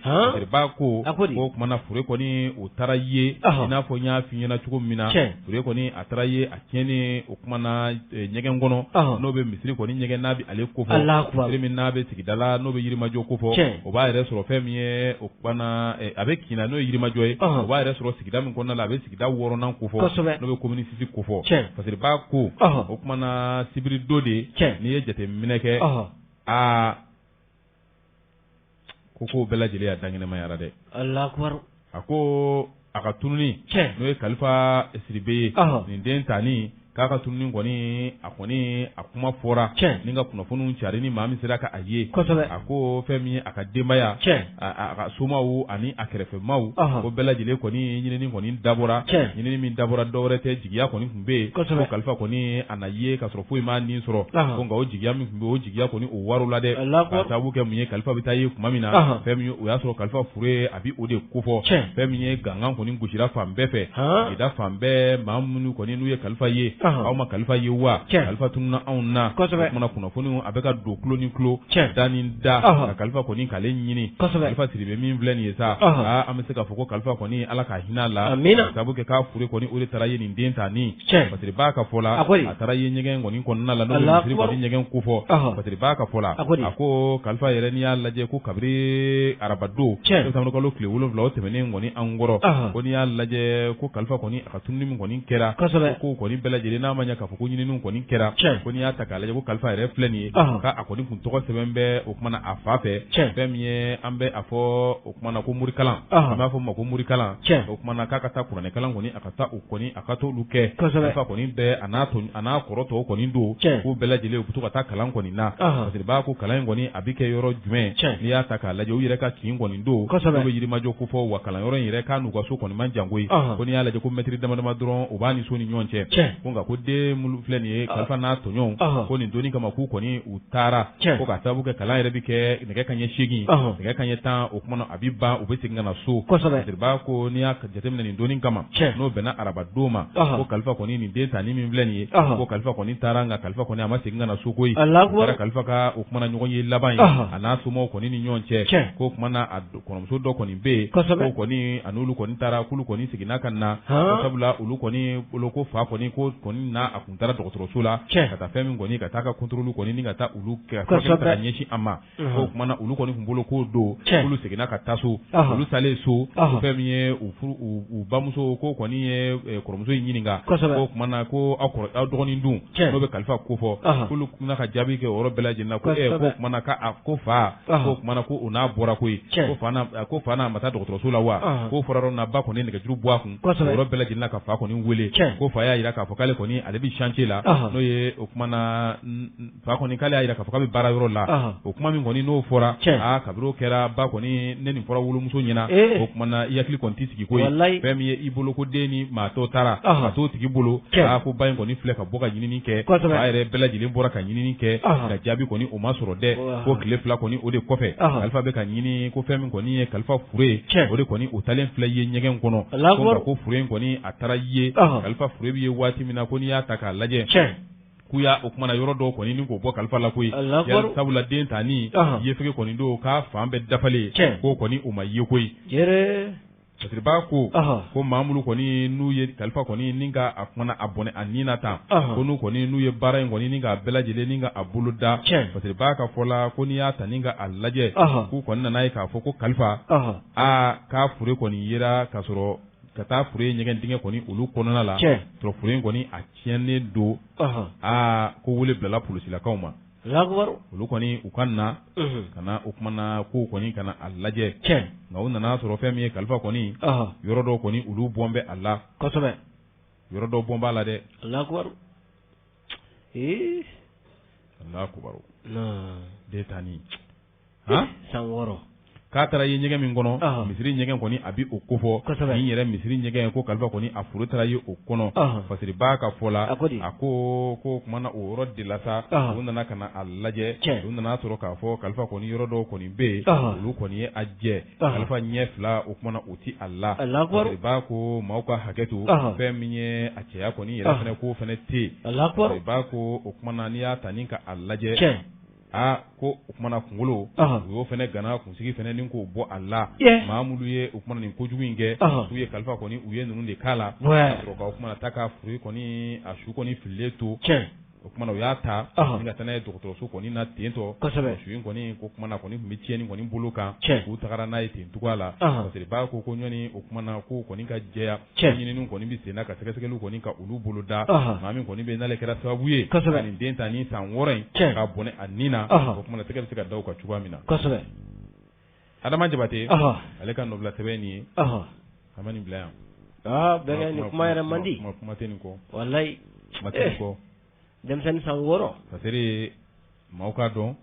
ba ko kuma na fure kɔni o taara ye i n'a fɔ n y'a f'i ɲɛna cogo min na fure kɔni a taara ye a tiɲɛni o kuma na ɲɛgɛn kɔnɔ n'o bɛ misiri kɔni ɲɛgɛn n'a bɛ ale kofɔ misiri min n'a bɛ sigida la n'o bɛ yirimajɔ kofɔ o b'a yɛrɛ sɔrɔ fɛn min ye o kuma na a bɛ kina n'o ye yirimajɔ ye o b'a yɛrɛ sɔrɔ sigida min kɔnɔna la a bɛ sigida 6nan kofɔ n'o bɛ commune 6 kofɔ parce que ba ko o kuma na sibiri do de n'i ye jateminɛ kɛ ko bɛɛ lajɛlen y'a daŋɛnɛmayara dɛ a ko a ka tununi n'o ye Kalifa Sidibe ye nin den tani k'a ka tununi kɔni a kuma fɔra ni ka kunnafoniw cari ni maa min sera ka a ye a ko fɛn min a ka denbaya a ka somaw ani a kɛrɛfɛmaw ko bɛɛ lajɛlen kɔni ɲinini kɔni dabɔra ɲinini min dabɔra dɔwɛrɛ tɛ jigiya kɔni tun bɛ yen ko Kalifa kɔni a na ye ka sɔrɔ foyi m'a nin sɔrɔ ko nka o jigiya min tun bɛ o jigiya kɔni o wariw la dɛ ka sababu kɛ mun ye Kalifa bɛ taa ye tuma min na fɛn min o y'a sɔrɔ Kalifa fure a bɛ o de kofɔ fɛn min ye gangan kɔni gosira fan bɛɛ fɛ sigida fan bɛɛ maa minnu kɔni n'u ye Kalifa ye aw ma Kalifa ye wa Kalifa tununa anw na kuma kunnafoniw a bɛ ka don kulo ni kulo da ni da ka Kalifa kɔni k'ale ɲini Kalifa Sidibe min filɛ nin ye sa an bɛ se k'a fɔ ko Kalifa kɔni Ala ka hinɛ la sabu kɛ k'a fure kɔni o de taara ye nin den ta ni parce que b'a ka fɔ la a taara ye ɲɛgɛn kɔni kɔnɔna la n'o bɛ misiri kɔni ɲɛgɛn kofɔ parce que b'a ka fɔ la a ko Kalifa yɛrɛ n'i y'a lajɛ ko kabiri arabado Samuru kalo tile 7 o tɛmɛnen kɔni an kɔrɔ ko n'i y'a lajɛ ko Kalifa kɔni a ka tununi min kɔni kɛra ko kɔni bɛɛ lajɛlen n'a ma ɲɛ k'a fɔ ko ɲininiw kɔni kɛra ko n'i y'a ta k'a lajɛ ko Kalifa yɛrɛ filɛ nin ye k'a kɔni kun tɔgɔ sɛbɛn bɛ o kuma na a fa fɛ fɛn min ye an bɛ a fɔ o kuma na ko murikalan an b'a fɔ ma ko murikalan o kuma na k'a ka taa kuranɛkalan kɔni a ka taa o kɔni a ka t'olu kɛ Kalifa kɔni bɛɛ a n'a kɔrɔ tɔw kɔni don k'u bɛɛ lajɛlen u bɛ to ka taa kalan kɔni na parce que b'a ko kalan in kɔni a bɛ kɛ yɔrɔ jumɛn n'i y'a ta k'a lajɛ u yɛrɛ ka kin kɔni don u bɛ yirimajɔ ko fɔ wa kalanyɔrɔ in yɛrɛ k'a n'u ka so kɔni man jan koyi ko n'i y'a lajɛ ko mɛtiri dama dama dɔrɔn u b'a ni so ni ɲɔgɔn cɛ ko nka ko den minnu filɛ nin ye Kalifa n'a tɔɲɔgɔnw ko nin donni kama k'u kɔni u taara ko ka sababu kɛ kalan yɛrɛ bɛ kɛ nɛgɛ kanɲɛ 8 nɛgɛ kanɲɛ 10 o kuma na a bɛ ban u bɛ segin ka na so siriba ko n'i y'a jateminɛ nin donni kama n'o bɛnna arabadon ma ko Kalifa kɔni nin den ta ni min filɛ nin ye ko Kalifa kɔni taara nka Kalifa kɔni a ma segin ka na so koyi kɛra Kalifa ka o kuma na ɲɔgɔn ye laban ye a n'a somɔgɔw kɔni ni ɲɔgɔn cɛ ko o kuma na a kɔrɔmuso dɔ kɔni bɛ yen ko kɔni a n'olu kɔni taara k'olu kɔni seginna ka na sabula olu kɔni bolo ko fa kɔni ko kɔni n'a a kun taara dɔgɔtɔrɔso la ka taa fɛn min kɔni ka taa ka contrôle kɔni ni ka taa olu kɛ ka ɲɛsin a ma ko kuma na olu kɔni kun bolo k'o don olu seginna ka taa so olu salen so fɛn min ye u bamuso ko kɔni ye kɔrɔmuso in ɲininka ko kuma na ko aw dɔgɔnin dun n'o bɛ Kalifa ko fɔ k'olu kuna ka jaabi kɛ o yɔrɔ bɛɛ lajɛlen na ko ko kuma na ko fa ko kuma na ko o n'a bɔra koyi ko fa n'a ma taa dɔgɔtɔrɔso la wa ko fɔra yɔrɔ na ba kɔni nɛgɛjuru bɔ a kun o yɔrɔ bɛɛ lajɛlen na ka fa kɔni wele ko fa y'a jira k'a fɔ k'ale kɔni ale bi chantier la n'o ye o kuma na fa kɔni k'ale y'a yira k'a fɔ k'a bɛ baara yɔrɔ la o kuma min kɔni n'o fɔra kabiri o kɛra ba kɔni ne nin fɔra wolomuso ɲɛna o kuma na i hakili kɔni t'i sigi ko ye fɛn min ye i bolo ko den ni maa tɔw taara ka t'o tigi bolo ko ba in kɔni filɛ ka bɔ ka ɲinini kɛ fa yɛrɛ bɛɛ lajɛlen bɔra ka ɲinini kɛ ka jaabi kɔni o ma sɔrɔ dɛ ko tile 2 kɔni o de kɔfɛ kalifa bɛ ka ɲini ko fɛn min kɔni ye kalifa fure ye o de kɔni o talen filɛ ye ɲɛgɛn kɔnɔ ko fure in kɔni a taara ye kalifa fure bɛ ye waati min na ko n'i y'a ta k'a lajɛ k'u y'a o kumana yɔrɔ dɔw kɔni ni k'o bɔ kalifa la koyi sabula den tani yefege kɔni don k'a fan bɛɛ dafalen k'o kɔni o ma ye koyi Pasiriba ko Mamudu kɔni n'u ye kalifa kɔni ni ka a kumana a bɔnɛ a nina tan ko n'u kɔni n'u ye baara in kɔni ni ka bɛɛ lajɛlen ni ka a bolo da Pasiriba ka fɔ la ko n'i y'a ta ni ka a lajɛ k'u kɔni nana ye k'a fɔ ko kalifa k'a fure kɔni yera ka sɔrɔ ka taa fure ɲɛgɛn dingɛ kɔni olu kɔnɔna la sɔrɔ fure in kɔni a tiɲɛnen don ko wele bilala polisilakaw ma olu kɔni u ka na ka na o kumana ko kɔni ka na a lajɛ nka u nana sɔrɔ fɛn min ye kalifa kɔni yɔrɔ dɔw kɔni olu bɔn bɛ a la yɔrɔ dɔw bɔn b'a la dɛ Allahu akbar den tani san 6 k'a taara ye ɲɛgɛn min kɔnɔ misiri ɲɛgɛn kɔni a bi o kofɔ ni yɛrɛ misiri ɲɛgɛn ko kalifa kɔni a furu taara ye o kɔnɔ Pasiriba ka fɔ la a ko kumana o yɔrɔ de la sa u nana ka na a lajɛ u nana sɔrɔ k'a fɔ kalifa kɔni yɔrɔ dɔw kɔni bɛ yen olu kɔni ye a jɛ kalifa ɲɛ 2 o kumana o ti a la Pasiriba ko maaw ka hakɛto fɛn min ye a cɛya kɔni yɛrɛ fɛnɛ ko fɛnɛ tɛ Pasiriba ko o kumana n'i y'a ta ni ka a lajɛ ko o kumana kunkolo u y'o fɛnɛ gana kunsigi fɛnɛ ni k'o bɔ a la Mamudu ye o kumana nin kojugu in kɛ u ye kalifa kɔni u ye ninnu de k'a la ka sɔrɔ ka o kumana ta ka furu kɔni a su kɔni fililen to o kumana u y'a ta ni ka taa n'a ye dɔgɔtɔrɔso kɔni na ten tɔ su in kɔni ko kumana kɔni tun bɛ tiɲɛni kɔni bolo kan k'u tagara n'a ye ten cogoya la Pasiriba ko ɲɔni o kumana ko kɔni ka jɛya ɲininiw kɔni bɛ sen na ka sɛgɛsɛgɛliw kɔni ka olu bolo da maa min kɔni bɛ n'ale kɛra sababu ye ka nin den ta ni san 6 in k'a bɔnɛ a nin na o kumana tɛgɛ bɛ se ka da o kan cogoya min na Adama Jabate ale ka nɔbila sɛbɛn nin ye a ma nin bila yan bɛɛ ni kuma yɛrɛ man di kuma tɛ nin kɔ wallahi kuma tɛ nin kɔ denmisɛnnin san 6 paseke maaw k'a dɔn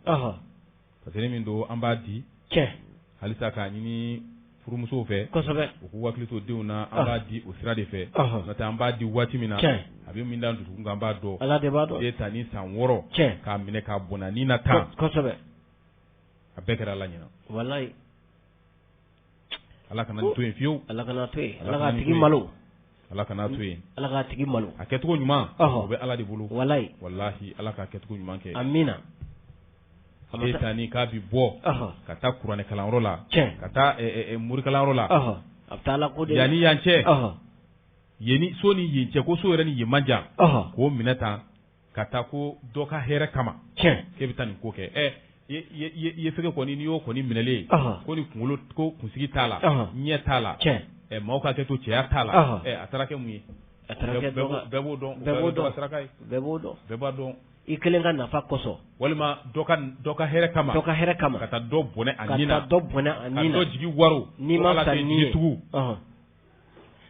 paseke min don an b'a di halisa k'a ɲini furumusow fɛ u k'u hakili to denw na an b'a di o sira de fɛ n'o tɛ an b'a di waati min na a bɛ min da dusukun kan an b'a dɔn Ala de b'a dɔn den ta ni san 6 k'a minɛ k'a bɔnna ni na tan a bɛɛ kɛra Ala ɲɛna wallahi Ala kana to yen fiyewu Ala kana to yen Ala k'a tigi malo Ala kana to yen Ala k'a tigi malo a kɛcogo ɲuman o bɛ Ala de bolo wallahi Ala k'a kɛcogo ɲuman kɛ amina den ta ni k'a bi bɔ ka taa kuranɛ kalanyɔrɔ la ka taa morikalanyɔrɔ la a bɛ taa Ala ko de yanni yan cɛ yeni so ni yen cɛ ko so yɛrɛ ni yen man jan k'o minɛ tan ka taa ko dɔ ka hɛrɛ kama k'e bɛ taa nin ko kɛ ye fɛgɛ kɔni n'i y'o kɔni minɛlen ko ni kunkolo ko kunsigi t'a la ɲɛ t'a la maaw ka kɛ to cɛya t'a la a taara kɛ mun ye bɛɛ b'o dɔn bɛɛ b'a dɔn i kelen ka nafa kosɔn walima dɔ ka hɛrɛ kama ka taa dɔ bɔnɛ a nin na ka dɔ jigi waro n'i ma sa ni ye tugu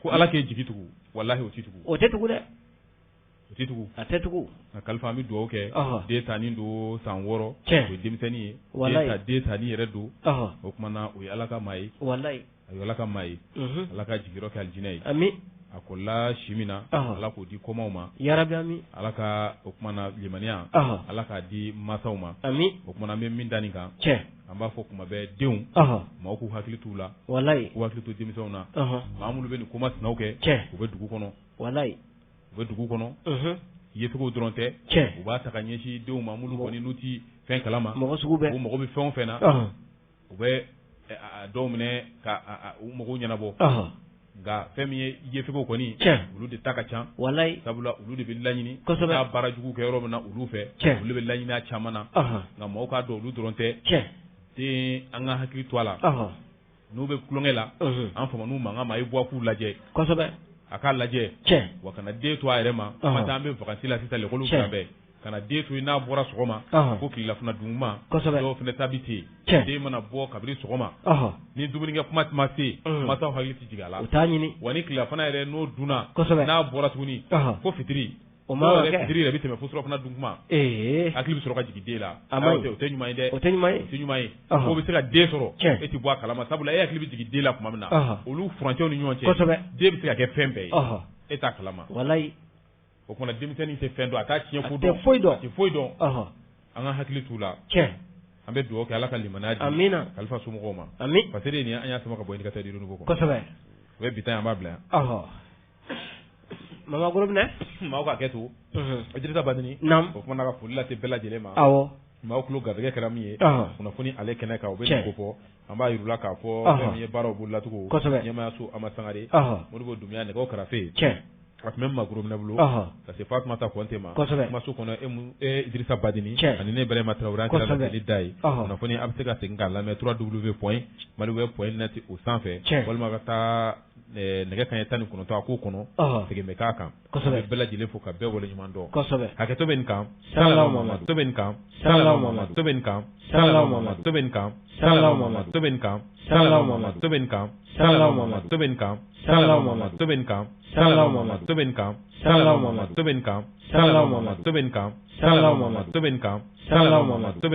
ko Ala k'e jigi tugu wallahi o tɛ tugu o tɛ tugu dɛ o tɛ tugu a tɛ tugu nka kalifa an bɛ dugawu kɛ den ta nin don san 6 o ye denmisɛnnin ye den ta nin yɛrɛ don o kumana o ye Ala ka maa ye a ye Ala ka maa ye Ala ka jigiyɔrɔ kɛ alijinɛ ye amin a kɔrɔla si min na Ala k'o di kɔmaw ma yarabi amin Ala ka o kumana limaniya Ala k'a di masaw ma amin o kumana an bɛ min da nin kan an b'a fɔ kuma bɛɛ denw maaw k'u hakili t'u la k'u hakili to denmisɛnw na maa minnu bɛ nin ko masinaw kɛ u bɛ dugu kɔnɔ u bɛ dugu kɔnɔ yecogo dɔrɔn tɛ u b'a ta ka ɲɛsin denw ma minnu kɔni n'u ti fɛn kalama mɔgɔ sugu bɛɛ u mago bɛ fɛn o fɛn na u bɛ dɔw minɛ ka u mago ɲɛnabɔ nka fɛn min ye yefegew kɔni olu de ta ka ca sabula olu de bɛ laɲini n'a baara jugu kɛ yɔrɔ min na olu fɛ olu bɛ laɲini a caman na nka mɔgɔw k'a dɔn olu dɔrɔn tɛ den an ka hakili to a la n'u bɛ kulonkɛ la an famaniw mankan ma i bɔ k'u lajɛ a k'a lajɛ wa kana den to a yɛrɛ ma kuma taa an bɛ vacances la sisan l'école fila bɛɛ kana den to yen n'a bɔra sɔgɔma ko tilelafana duguma dɔw fana ta bɛ ten den mana bɔ kabini sɔgɔma ni dumunikɛ kuma ma se masaw hakili tɛ jigin a la wa ni tilelafana yɛrɛ n'o dunna n'a bɔra tuguni ko fitiri o ma kɛ fitiri yɛrɛ bɛ tɛmɛ fo surafana dun kuma hakili bɛ sɔrɔ ka jigin den la o tɛ ɲuman ye dɛ o tɛ ɲuman ye o tɛ ɲuman ye o bɛ se ka den sɔrɔ e tɛ bɔ a kalama sabula e hakili bɛ jigin den la tuma min na olu furancɛw ni ɲɔgɔn cɛ kosɛbɛ den bɛ se ka kɛ fɛn bɛɛ ye e t'a kalama walayi o kumana denmisɛnnin tɛ fɛn dɔn a t'a tiɲɛ ko dɔn a tɛ foyi dɔn a tɛ foyi dɔn an ka hakili t'u la an bɛ dugawu kɛ ala ka limaniya di amina kalifa somɔgɔw ma amin parce que nin an y'a sama ka bɔ indicateur du renouveau kɔnɔ kosɛbɛ o ye bi ta ye an b'a bila yan mama groupe ne maaw ka kɛ to Idrissa Badini o kumana ka foli lase bɛɛ lajɛlen ma maaw tulo garijɛgɛ kɛra min ye kunnafoni ale kɛnɛ kan o bɛ nin ko fɔ an b'a yir'u la k'a fɔ fɛn min ye baaraw bololatugu ɲɛmaayaso Amadu Sangare Modibo Dunbiya nɛgɛw kɛrɛfɛ a tun bɛ Magoro minɛ bolo ka se Fatumata Konte ma kumaso kɔnɔ Idrissa Badini ani ne Ibrahima Traoré an kɛra latɛli da ye kunnafoni a bɛ se ka segin k'a lamɛn www.maliweb.net o sanfɛ walima ka taa nɛgɛ kanɲɛ 19 a k'o kɔnɔ segin bɛ k'a kan a bɛ bɛɛ lajɛlen fo ka bɛɛ waleɲuman dɔn hakɛto bɛ nin kan Salawu Mamadu to bɛ nin kan Salawu Mamadu to bɛ nin kan Salawu Mamadu to bɛ nin kan Salawu Mamadu to bɛ nin kan Salawu Mamadu to bɛ nin kan Salawu Mamadu to bɛ nin kan Salawu Mamadu to bɛ nin kan Salawu Mamadu to bɛ nin kan Salawu Mamadu to bɛ nin kan Salawu Mamadu to bɛ nin kan Salawu Mamadu to bɛ nin kan Salawu Mamadu to bɛ